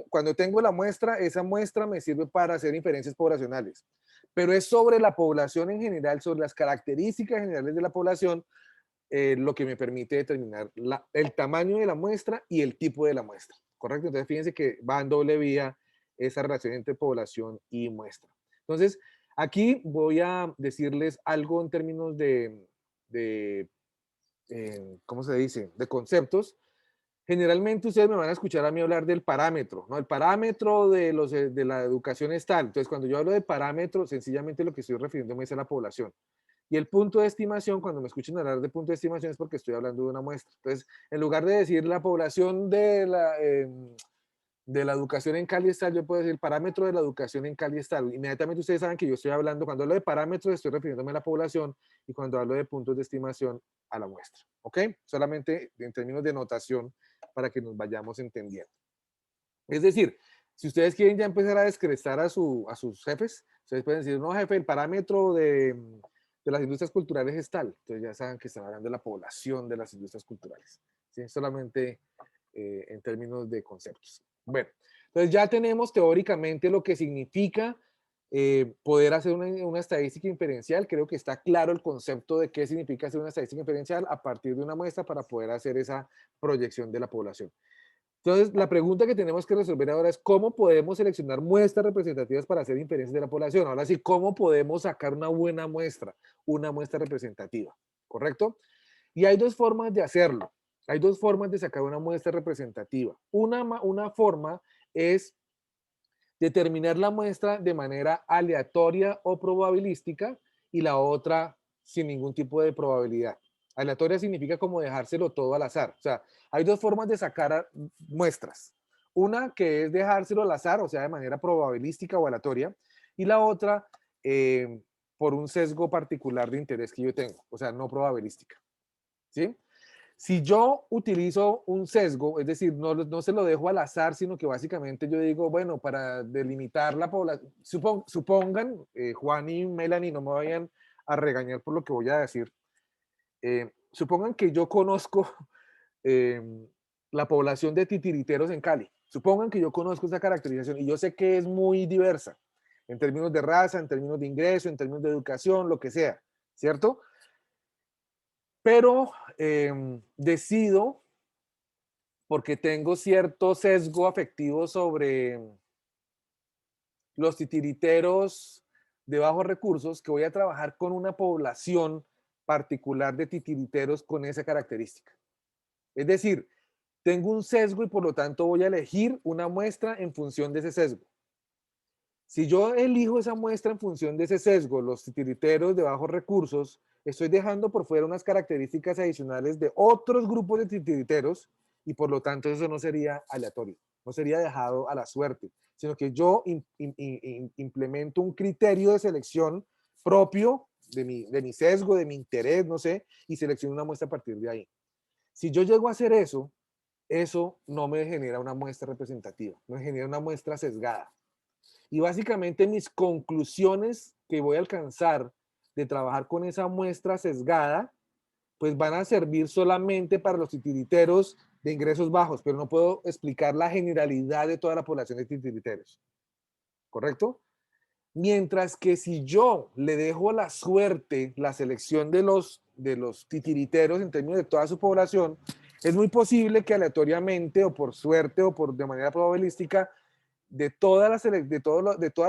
Cuando tengo la muestra, esa muestra me sirve para hacer inferencias poblacionales, pero es sobre la población en general, sobre las características generales de la población, lo que me permite determinar el tamaño de la muestra y el tipo de la muestra, ¿correcto? Entonces, fíjense que va en doble vía esa relación entre población y muestra. Entonces, aquí voy a decirles algo en términos de ¿cómo se dice? De conceptos. Generalmente ustedes me van a escuchar a mí hablar del parámetro, ¿no? El parámetro de la educación es tal. Entonces, cuando yo hablo de parámetro, sencillamente lo que estoy refiriéndome es a la población. Y el punto de estimación, cuando me escuchen hablar de punto de estimación, es porque estoy hablando de una muestra. Entonces, en lugar de decir la población de la educación en Cali es tal, yo puedo decir el parámetro de la educación en Cali es tal. Inmediatamente ustedes saben que yo estoy hablando, cuando hablo de parámetros, estoy refiriéndome a la población, y cuando hablo de puntos de estimación, a la muestra. ¿Ok? Solamente en términos de notación para que nos vayamos entendiendo. Es decir, si ustedes quieren ya empezar a descrestar a sus jefes, ustedes pueden decir, no, jefe, el parámetro de las industrias culturales es tal. Entonces ya saben que están hablando de la población de las industrias culturales. ¿Sí? Solamente en términos de conceptos. Bueno, entonces ya tenemos teóricamente lo que significa poder hacer una estadística inferencial. Creo que está claro el concepto de qué significa hacer una estadística inferencial a partir de una muestra para poder hacer esa proyección de la población. Entonces, la pregunta que tenemos que resolver ahora es cómo podemos seleccionar muestras representativas para hacer inferencias de la población. Ahora sí, ¿cómo podemos sacar una buena muestra, una muestra representativa? ¿Correcto? Y hay dos formas de hacerlo. Hay dos formas de sacar una muestra representativa. Una forma es determinar la muestra de manera aleatoria o probabilística y la otra sin ningún tipo de probabilidad. Aleatoria significa como dejárselo todo al azar. O sea, hay dos formas de sacar muestras. Una que es dejárselo al azar, o sea, de manera probabilística o aleatoria, y la otra por un sesgo particular de interés que yo tengo, o sea, no probabilística. ¿Sí? Si yo utilizo un sesgo, es decir, no se lo dejo al azar, sino que básicamente yo digo, bueno, para delimitar la población, supongan, Juan y Melanie, no me vayan a regañar por lo que voy a decir, supongan que yo conozco eh, la población de titiriteros en Cali, supongan que yo conozco esa caracterización y yo sé que es muy diversa, en términos de raza, en términos de ingreso, en términos de educación, lo que sea, ¿cierto? Pero decido, porque tengo cierto sesgo afectivo sobre los titiriteros de bajos recursos, que voy a trabajar con una población particular de titiriteros con esa característica. Es decir, tengo un sesgo y por lo tanto voy a elegir una muestra en función de ese sesgo. Si yo elijo esa muestra en función de ese sesgo, los titiriteros de bajos recursos, estoy dejando por fuera unas características adicionales de otros grupos de titiriteros y por lo tanto eso no sería aleatorio, no sería dejado a la suerte, sino que yo implemento un criterio de selección propio de mi sesgo, de mi interés, no sé, y selecciono una muestra a partir de ahí. Si yo llego a hacer eso, eso no me genera una muestra representativa, me genera una muestra sesgada. Y básicamente mis conclusiones que voy a alcanzar de trabajar con esa muestra sesgada, pues van a servir solamente para los titiriteros de ingresos bajos, pero no puedo explicar la generalidad de toda la población de titiriteros. ¿Correcto? Mientras que si yo le dejo la suerte, la selección de los titiriteros en términos de toda su población, es muy posible que aleatoriamente o por suerte o de manera probabilística de toda la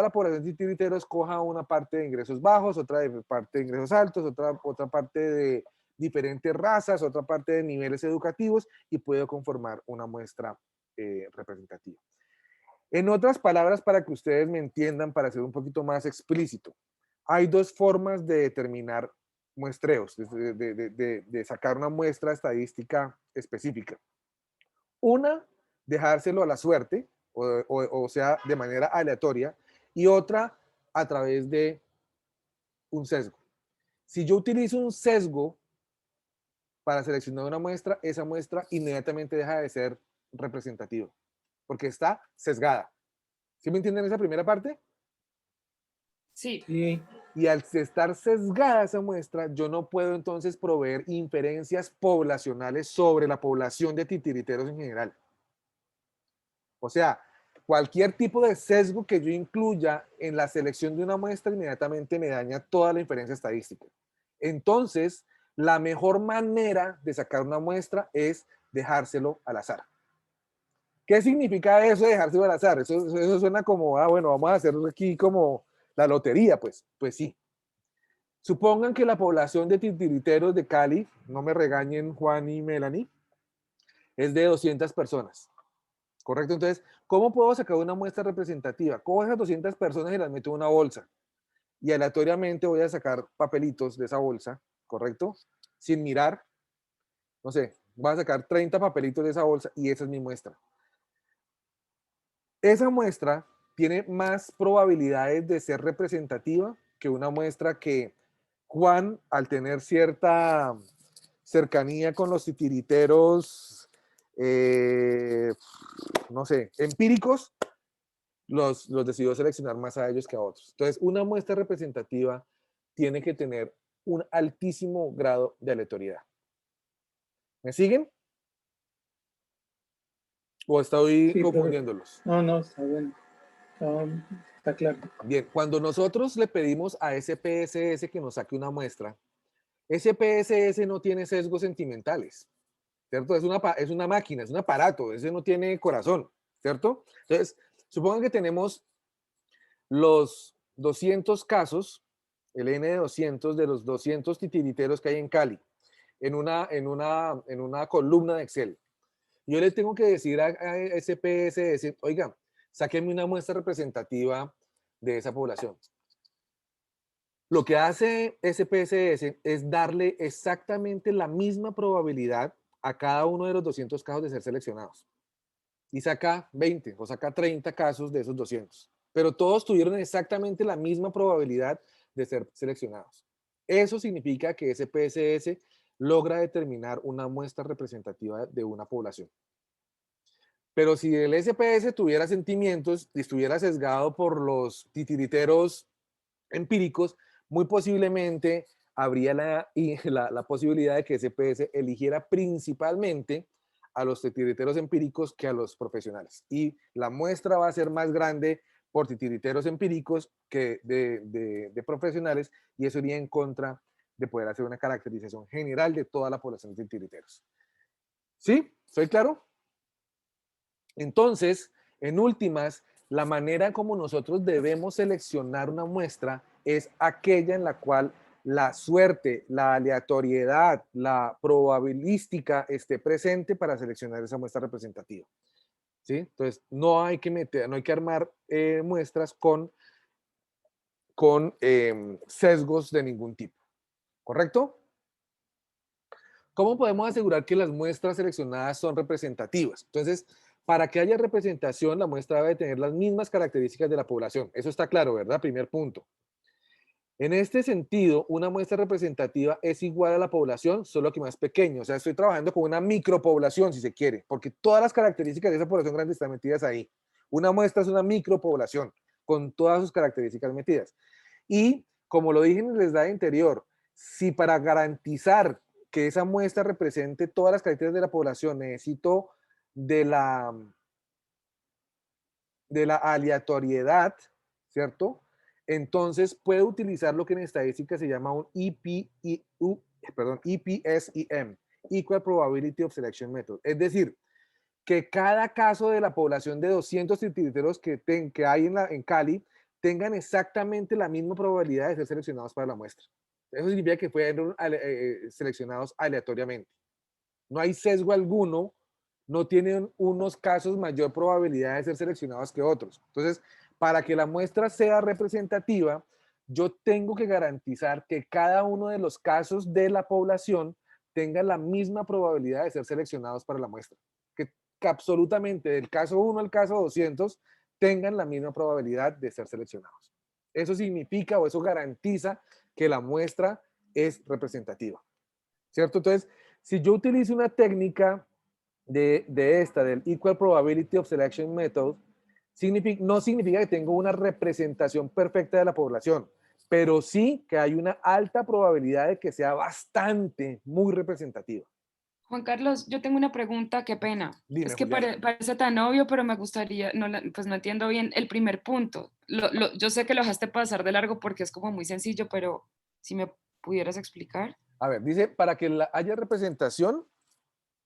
población de titiriteros coja una parte de ingresos bajos, otra parte de ingresos altos, otra parte de diferentes razas, otra parte de niveles educativos y puedo conformar una muestra representativa. En otras palabras, para que ustedes me entiendan, para ser un poquito más explícito, hay dos formas de determinar muestreos, de sacar una muestra estadística específica. Una, dejárselo a la suerte, o sea, de manera aleatoria, y otra a través de un sesgo. Si yo utilizo un sesgo para seleccionar una muestra, esa muestra inmediatamente deja de ser representativa, porque está sesgada. ¿Sí me entienden esa primera parte? Sí. Sí, Y al estar sesgada esa muestra, yo no puedo entonces proveer inferencias poblacionales sobre la población de titiriteros en general. O sea, cualquier tipo de sesgo que yo incluya en la selección de una muestra inmediatamente me daña toda la inferencia estadística. Entonces, la mejor manera de sacar una muestra es dejárselo al azar. ¿Qué significa eso de dejárselo al azar? Eso suena como, ah, bueno, vamos a hacer aquí como la lotería, pues. Pues sí. Supongan que la población de titiriteros de Cali, no me regañen Juan y Melanie, es de 200 personas. ¿Correcto? Entonces, ¿cómo puedo sacar una muestra representativa? Cojo esas 200 personas y las meto en una bolsa. Y aleatoriamente voy a sacar papelitos de esa bolsa, ¿correcto? Sin mirar. No sé, voy a sacar 30 papelitos de esa bolsa y esa es mi muestra. Esa muestra tiene más probabilidades de ser representativa que una muestra que Juan, al tener cierta cercanía con los titiriteros, no sé, empíricos, los decidió seleccionar más a ellos que a otros. Entonces, una muestra representativa tiene que tener un altísimo grado de aleatoriedad. ¿Me siguen? ¿O estoy Sí, profe. confundiéndolos? No, está bien. Está claro. Bien, cuando nosotros le pedimos a SPSS que nos saque una muestra, SPSS no tiene sesgos sentimentales, ¿cierto? Es una máquina, es un aparato, ese no tiene corazón, ¿cierto? Entonces, supongan que tenemos los 200 casos, el N de 200 de los 200 titiriteros que hay en Cali, en una columna de Excel. Yo le tengo que decir a SPSS, oiga, sáquenme una muestra representativa de esa población. Lo que hace SPSS es darle exactamente la misma probabilidad a cada uno de los 200 casos de ser seleccionados. Y saca 20 o saca 30 casos de esos 200. Pero todos tuvieron exactamente la misma probabilidad de ser seleccionados. Eso significa que SPSS logra determinar una muestra representativa de una población. Pero si el SPS tuviera sentimientos y estuviera sesgado por los titiriteros empíricos, muy posiblemente habría la posibilidad de que SPS eligiera principalmente a los titiriteros empíricos que a los profesionales. Y la muestra va a ser más grande por titiriteros empíricos que de profesionales, y eso iría en contra de poder hacer una caracterización general de toda la población de titiriteros. ¿Sí? ¿Soy claro? Entonces, en últimas, la manera como nosotros debemos seleccionar una muestra es aquella en la cual la suerte, la aleatoriedad, la probabilística esté presente para seleccionar esa muestra representativa. ¿Sí? Entonces, no hay que armar muestras con sesgos de ningún tipo. ¿Correcto? ¿Cómo podemos asegurar que las muestras seleccionadas son representativas? Entonces, para que haya representación, la muestra debe tener las mismas características de la población. Eso está claro, ¿verdad? Primer punto. En este sentido, una muestra representativa es igual a la población, solo que más pequeña. O sea, estoy trabajando con una micropoblación, si se quiere, porque todas las características de esa población grande están metidas ahí. Una muestra es una micropoblación, con todas sus características metidas. Y, como lo dije en el slide anterior, si para garantizar que esa muestra represente todas las características de la población necesito de la aleatoriedad, ¿cierto? Entonces puedo utilizar lo que en estadística se llama un EPSEM, Equal Probability of Selection Method. Es decir, que cada caso de la población de 200 titiriteros que hay en Cali tengan exactamente la misma probabilidad de ser seleccionados para la muestra. Eso significa que fueron seleccionados aleatoriamente. No hay sesgo alguno, no tienen unos casos mayor probabilidad de ser seleccionados que otros. Entonces, para que la muestra sea representativa, yo tengo que garantizar que cada uno de los casos de la población tenga la misma probabilidad de ser seleccionados para la muestra. Que absolutamente del caso 1 al caso 200 tengan la misma probabilidad de ser seleccionados. Eso significa o eso garantiza que la muestra es representativa. ¿Cierto? Entonces, si yo utilizo una técnica del Equal Probability of Selection Method, no significa que tengo una representación perfecta de la población, pero sí que hay una alta probabilidad de que sea bastante, muy representativa. Juan Carlos, yo tengo una pregunta, qué pena. Dime, Es que Juliana. parece tan obvio, pero me gustaría, no, pues no entiendo bien el primer punto. Yo sé que lo dejaste pasar de largo porque es como muy sencillo, pero si me pudieras explicar. A ver, dice, para que haya representación,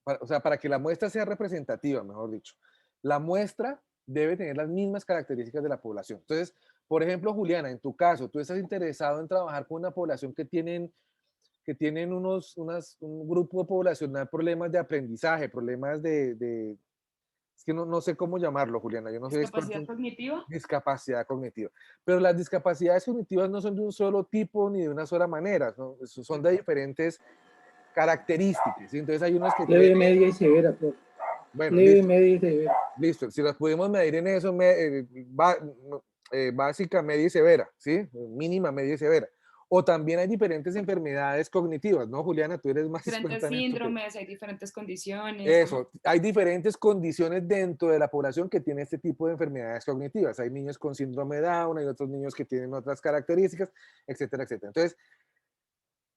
o sea, para que la muestra sea representativa, mejor dicho, la muestra debe tener las mismas características de la población. Entonces, por ejemplo, Juliana, en tu caso, tú estás interesado en trabajar con una población que tienen un grupo poblacional, problemas de aprendizaje, problemas es que no sé cómo llamarlo, Juliana, yo no soy experto ¿Discapacidad en cognitiva? discapacidad cognitiva, pero las discapacidades cognitivas no son de un solo tipo ni de una sola manera, ¿no? Son de diferentes características, ¿sí? Entonces hay unos que Leve, tienen, media y severa, profe. bueno, Leve, listo, media y severa. listo, si las pudimos medir en eso, básica, media y severa, ¿sí? Mínima, media y severa. O también hay diferentes enfermedades cognitivas, ¿no, Juliana? Tú eres más Diferentes experta en esto que... síndromes, hay diferentes condiciones. Ajá. Eso, hay diferentes condiciones dentro de la población que tiene este tipo de enfermedades cognitivas. Hay niños con síndrome de Down, hay otros niños que tienen otras características, etcétera, etcétera. Entonces,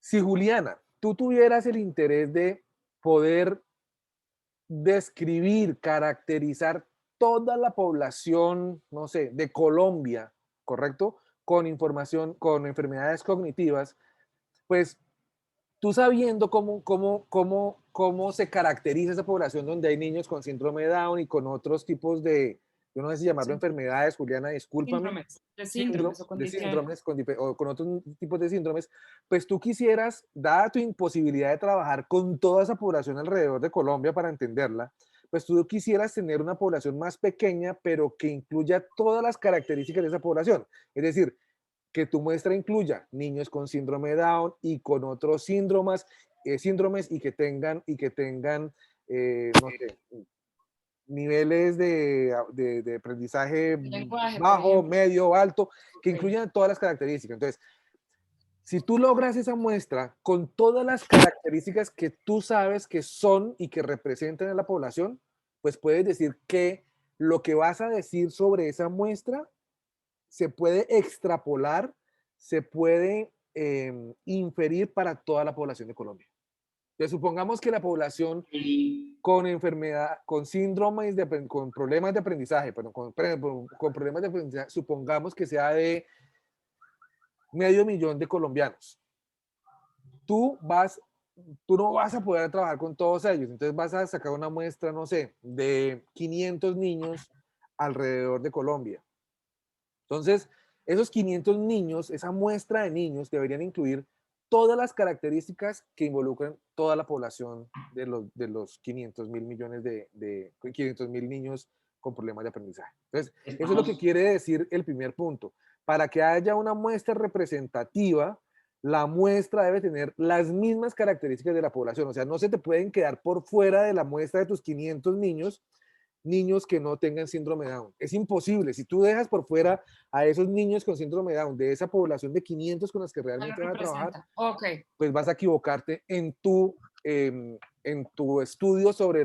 si Juliana, tú tuvieras el interés de poder describir, caracterizar toda la población, no sé, de Colombia, ¿correcto? Con información, con enfermedades cognitivas, pues tú sabiendo cómo se caracteriza esa población donde hay niños con síndrome de Down y con otros tipos de, yo no sé si llamarlo Sí. enfermedades, Juliana, discúlpame, Síndromes o de condiciones. síndromes o con otros tipos de síndromes, pues tú quisieras, dada tu imposibilidad de trabajar con toda esa población alrededor de Colombia para entenderla, pues tú quisieras tener una población más pequeña, pero que incluya todas las características de esa población. Es decir, que tu muestra incluya niños con síndrome de Down y con otros síndromes y que tengan no sé, niveles de aprendizaje Lenguaje, por bajo, ejemplo. medio, alto, que Ok. incluyan todas las características. Entonces, si tú logras esa muestra con todas las características que tú sabes que son y que representan a la población, pues puedes decir que lo que vas a decir sobre esa muestra se puede extrapolar, se puede inferir para toda la población de Colombia. Entonces, supongamos que la población Y con enfermedad, con síndromes, con problemas de aprendizaje, con problemas de aprendizaje, supongamos que sea de 500.000 de colombianos. Tú vas, tú no vas a poder trabajar con todos ellos, entonces vas a sacar una muestra, no sé, de 500 niños alrededor de Colombia. Entonces, esos 500 niños, esa muestra de niños deberían incluir todas las características que involucran toda la población de los 500.000 millones de 500.000 niños con problemas de aprendizaje. Entonces, eso es lo que estamos, quiere decir el primer punto. Para que haya una muestra representativa, la muestra debe tener las mismas características de la población. O sea, no se te pueden quedar por fuera de la muestra de tus 500 niños que no tengan síndrome de Down. Es imposible. Si tú dejas por fuera a esos niños con síndrome de Down, de esa población de 500 con las que No lo realmente vas a trabajar, representa. Ok. pues vas a equivocarte en tu estudio sobre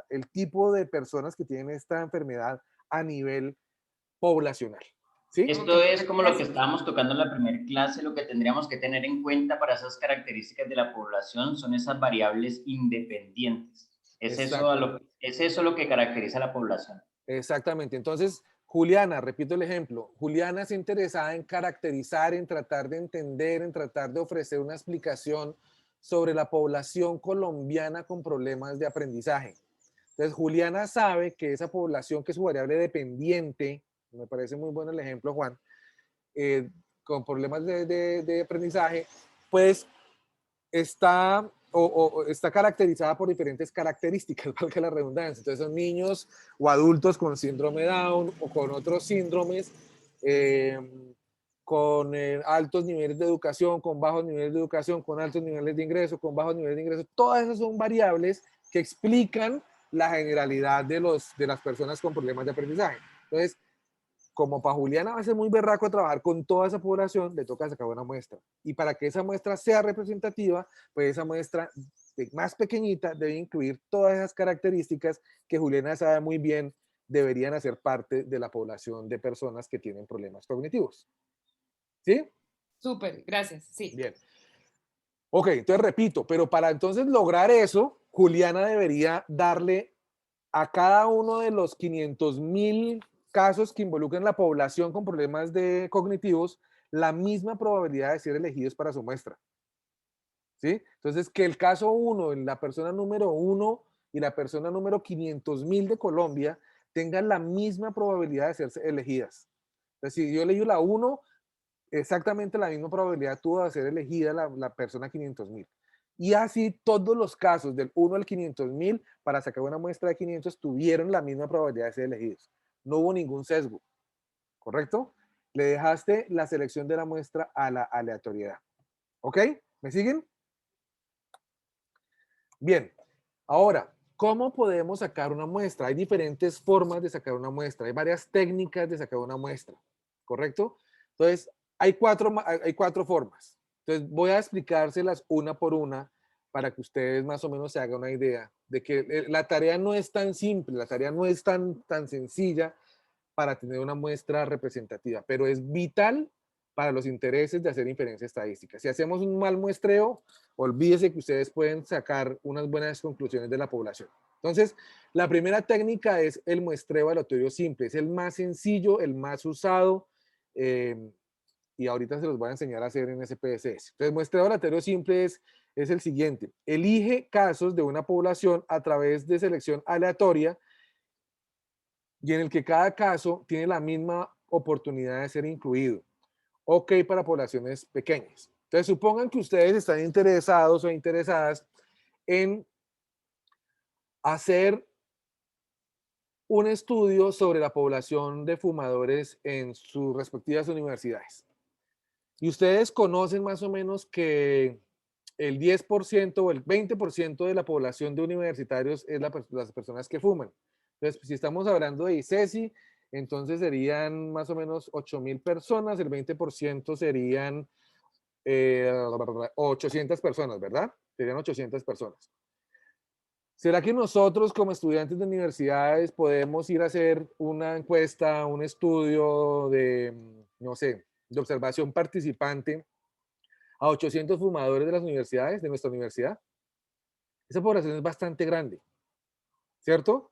el tipo de personas que tienen esta enfermedad a nivel poblacional. ¿Sí? Ok, esto es perfecto. como lo que estábamos tocando en la primera clase, lo que tendríamos que tener en cuenta para esas características de la población son esas variables independientes. Exactamente. Es eso lo que caracteriza a la población. Exactamente. Entonces, Juliana, repito el ejemplo, Juliana es interesada en caracterizar, en tratar de entender, en tratar de ofrecer una explicación sobre la población colombiana con problemas de aprendizaje. Entonces, Juliana sabe que esa población, que es su variable dependiente, me parece muy bueno el ejemplo, Juan, con problemas de aprendizaje, pues está caracterizada por diferentes características, valga la redundancia. Entonces son niños o adultos con síndrome Down o con otros síndromes, eh, con altos niveles de educación, con bajos niveles de educación, con altos niveles de ingreso, con bajos niveles de ingreso. Todas esas son variables que explican la generalidad de las personas con problemas de aprendizaje. Entonces, como para Juliana va a ser muy berraco trabajar con toda esa población, le toca sacar una muestra. Y para que esa muestra sea representativa, pues esa muestra más pequeñita debe incluir todas esas características que Juliana sabe muy bien deberían hacer parte de la población de personas que tienen problemas cognitivos. ¿Sí? Súper, gracias. Sí. Bien. Ok, entonces repito, pero para entonces lograr eso, Juliana debería darle a cada uno de los 500.000 casos que involucran la población con problemas cognitivos la misma probabilidad de ser elegidos para su muestra. ¿Sí? Entonces, que el caso 1, la persona número 1 y la persona número 500.000 de Colombia tengan la misma probabilidad de ser elegidas. Entonces, si yo elegí la 1, exactamente la misma probabilidad tuvo de ser elegida la persona 500.000. Y así todos los casos del 1 al 500.000 para sacar una muestra de 500 tuvieron la misma probabilidad de ser elegidos. No hubo ningún sesgo, ¿correcto? Le dejaste la selección de la muestra a la aleatoriedad. ¿Ok? ¿Me siguen? Bien. Ahora, ¿cómo podemos sacar una muestra? Hay diferentes formas de sacar una muestra. Hay varias técnicas de sacar una muestra, ¿correcto? Entonces, hay cuatro formas. Entonces, voy a explicárselas una por una para que ustedes más o menos se hagan una idea de que la tarea no es tan simple, la tarea no es tan sencilla para tener una muestra representativa, pero es vital para los intereses de hacer inferencia estadística. Si hacemos un mal muestreo, olvídese que ustedes pueden sacar unas buenas conclusiones de la población. Entonces, la primera técnica es el muestreo aleatorio simple. Es el más sencillo, el más usado, y ahorita se los voy a enseñar a hacer en SPSS. Entonces, el muestreo aleatorio simple es el siguiente. Elige casos de una población a través de selección aleatoria y en el que cada caso tiene la misma oportunidad de ser incluido. Ok para poblaciones pequeñas. Entonces, supongan que ustedes están interesados o interesadas en hacer un estudio sobre la población de fumadores en sus respectivas universidades. Y ustedes conocen más o menos que el 10% o el 20% de la población de universitarios es las personas que fuman. Entonces, si estamos hablando de ICESI, entonces serían más o menos 8.000 personas, el 20% serían 800 personas, ¿verdad? Serían 800 personas. ¿Será que nosotros como estudiantes de universidades podemos ir a hacer una encuesta, un estudio de, no sé, de observación participante a 800 fumadores de las universidades, de nuestra universidad? Esa población es bastante grande, ¿cierto?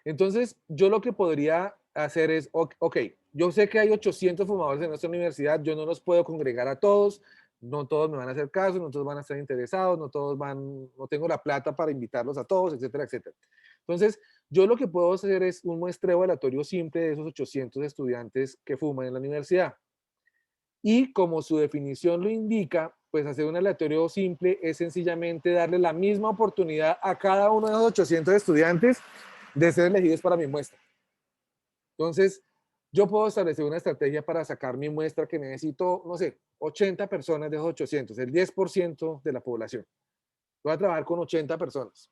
Entonces, yo lo que podría hacer es, ok, yo sé que hay 800 fumadores en nuestra universidad, yo no los puedo congregar a todos, no todos me van a hacer caso, no todos van a estar interesados, no tengo la plata para invitarlos a todos, etcétera, etcétera. Entonces, yo lo que puedo hacer es un muestreo aleatorio simple de esos 800 estudiantes que fuman en la universidad. Y como su definición lo indica, pues hacer un aleatorio simple es sencillamente darle la misma oportunidad a cada uno de los 800 estudiantes de ser elegidos para mi muestra. Entonces, yo puedo establecer una estrategia para sacar mi muestra que necesito, no sé, 80 personas de esos 800, el 10% de la población. Voy a trabajar con 80 personas.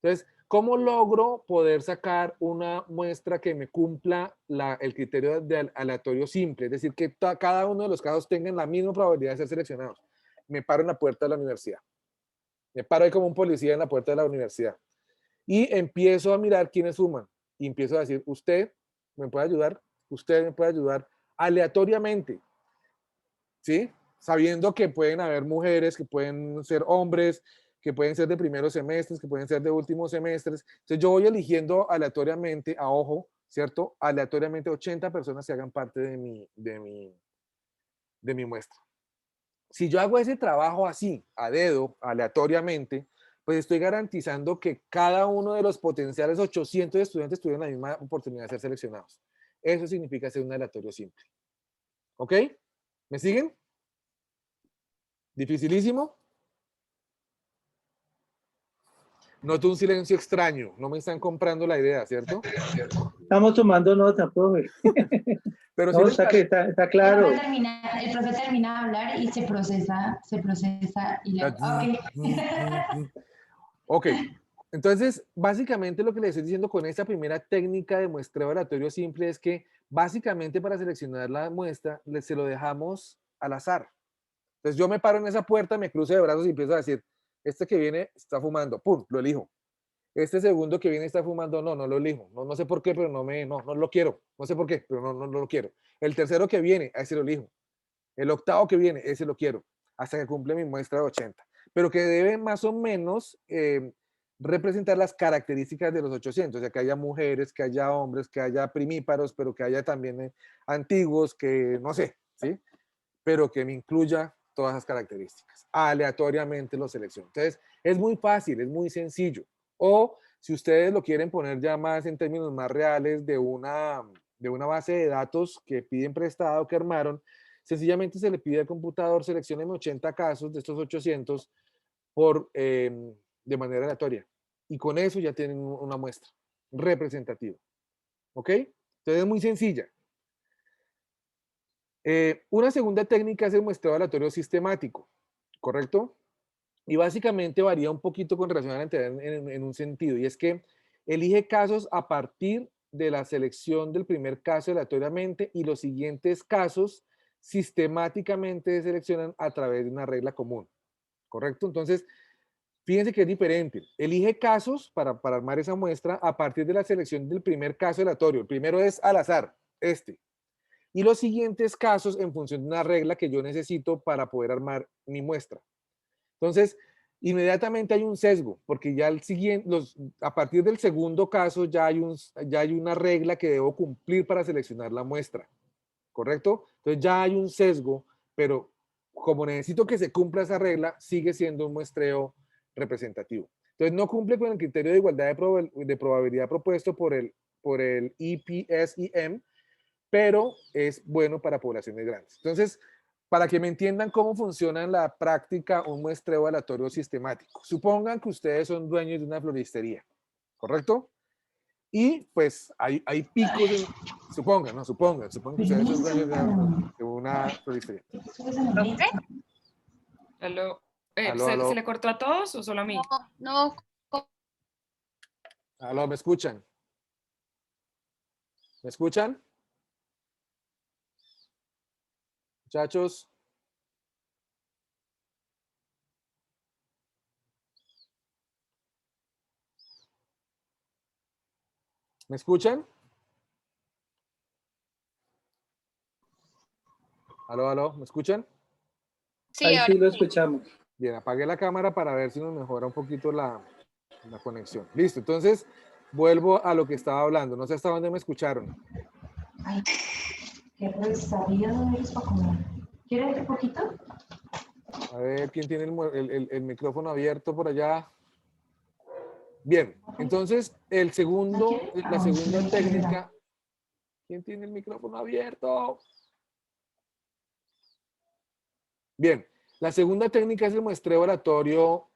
Entonces, ¿cómo logro poder sacar una muestra que me cumpla el criterio de aleatorio simple? Es decir, que cada uno de los casos tengan la misma probabilidad de ser seleccionados. Me paro en la puerta de la universidad. Me paro ahí como un policía en la puerta de la universidad. Y empiezo a mirar quiénes fuman. Y empiezo a decir, usted me puede ayudar, usted me puede ayudar aleatoriamente. ¿Sí? Sabiendo que pueden haber mujeres, que pueden ser hombres, que pueden ser de primeros semestres, que pueden ser de últimos semestres. Entonces yo voy eligiendo aleatoriamente, a ojo, ¿cierto? Aleatoriamente 80 personas que hagan parte de mi muestra. Si yo hago ese trabajo así, a dedo, aleatoriamente, pues estoy garantizando que cada uno de los potenciales 800 estudiantes tuvieron la misma oportunidad de ser seleccionados. Eso significa hacer un aleatorio simple. ¿Ok? ¿Me siguen? ¿Dificilísimo? Noto un silencio extraño. No me están comprando la idea, ¿cierto? Estamos tomando nota, profe. Pero No, sí está claro. El profe termina de hablar y se procesa y le... Ok. Entonces, básicamente lo que le estoy diciendo con esta primera técnica de muestreo aleatorio simple es que básicamente para seleccionar la muestra se lo dejamos al azar. Entonces yo me paro en esa puerta, me cruzo de brazos y empiezo a decir, este que viene está fumando, pum, lo elijo. Este segundo que viene está fumando, no lo elijo. No sé por qué, pero no lo quiero. No sé por qué, pero no lo quiero. El tercero que viene, a ese lo elijo. El octavo que viene, ese lo quiero, hasta que cumple mi muestra de 80. Pero que debe más o menos representar las características de los 800, o sea, que haya mujeres, que haya hombres, que haya primíparos, pero que haya también antiguos, que no sé, ¿sí? Pero que me incluya todas esas características. Aleatoriamente lo selecciono. Entonces, es muy fácil, es muy sencillo. O si ustedes lo quieren poner ya más en términos más reales de una base de datos que piden prestado, que armaron, sencillamente se le pide al computador, seleccionen 80 casos de estos 800 de manera aleatoria. Y con eso ya tienen una muestra representativa. ¿Ok? Entonces es muy sencilla. Una segunda técnica es el muestreo aleatorio sistemático, ¿correcto? Y básicamente varía un poquito con relación a la anterior en un sentido, y es que elige casos a partir de la selección del primer caso aleatoriamente y los siguientes casos sistemáticamente se seleccionan a través de una regla común, ¿correcto? Entonces, fíjense que es diferente. Elige casos para armar esa muestra a partir de la selección del primer caso aleatorio. El primero es al azar, este. Y los siguientes casos en función de una regla que yo necesito para poder armar mi muestra. Entonces, inmediatamente hay un sesgo, porque ya a partir del segundo caso ya hay una regla que debo cumplir para seleccionar la muestra, ¿correcto? Entonces ya hay un sesgo, pero como necesito que se cumpla esa regla, sigue siendo un muestreo representativo. Entonces no cumple con el criterio de igualdad de probabilidad propuesto por el EPSIM, pero es bueno para poblaciones grandes. Entonces, para que me entiendan cómo funciona en la práctica un muestreo aleatorio sistemático. Supongan que ustedes son dueños de una floristería, ¿correcto? Y pues hay picos, supongan que ustedes son dueños de una floristería. Aló. Aló, aló. ¿Se le cortó a todos o solo a mí? No, Aló, ¿me escuchan? ¿Me escuchan? Muchachos. ¿Me escuchan? Aló, aló, ¿me escuchan? sí, Ahí ahora sí lo escuchamos. Bien, apagué la cámara para ver si nos mejora un poquito la conexión. Listo, entonces vuelvo a lo que estaba hablando. No sé hasta dónde me escucharon. Ay, qué sabía dónde eres para comer. ¿Quieres un poquito? A ver, ¿quién tiene el micrófono abierto por allá? Bien, entonces la segunda técnica. ¿Quién tiene el micrófono abierto? Bien, la segunda técnica es el muestreo aleatorio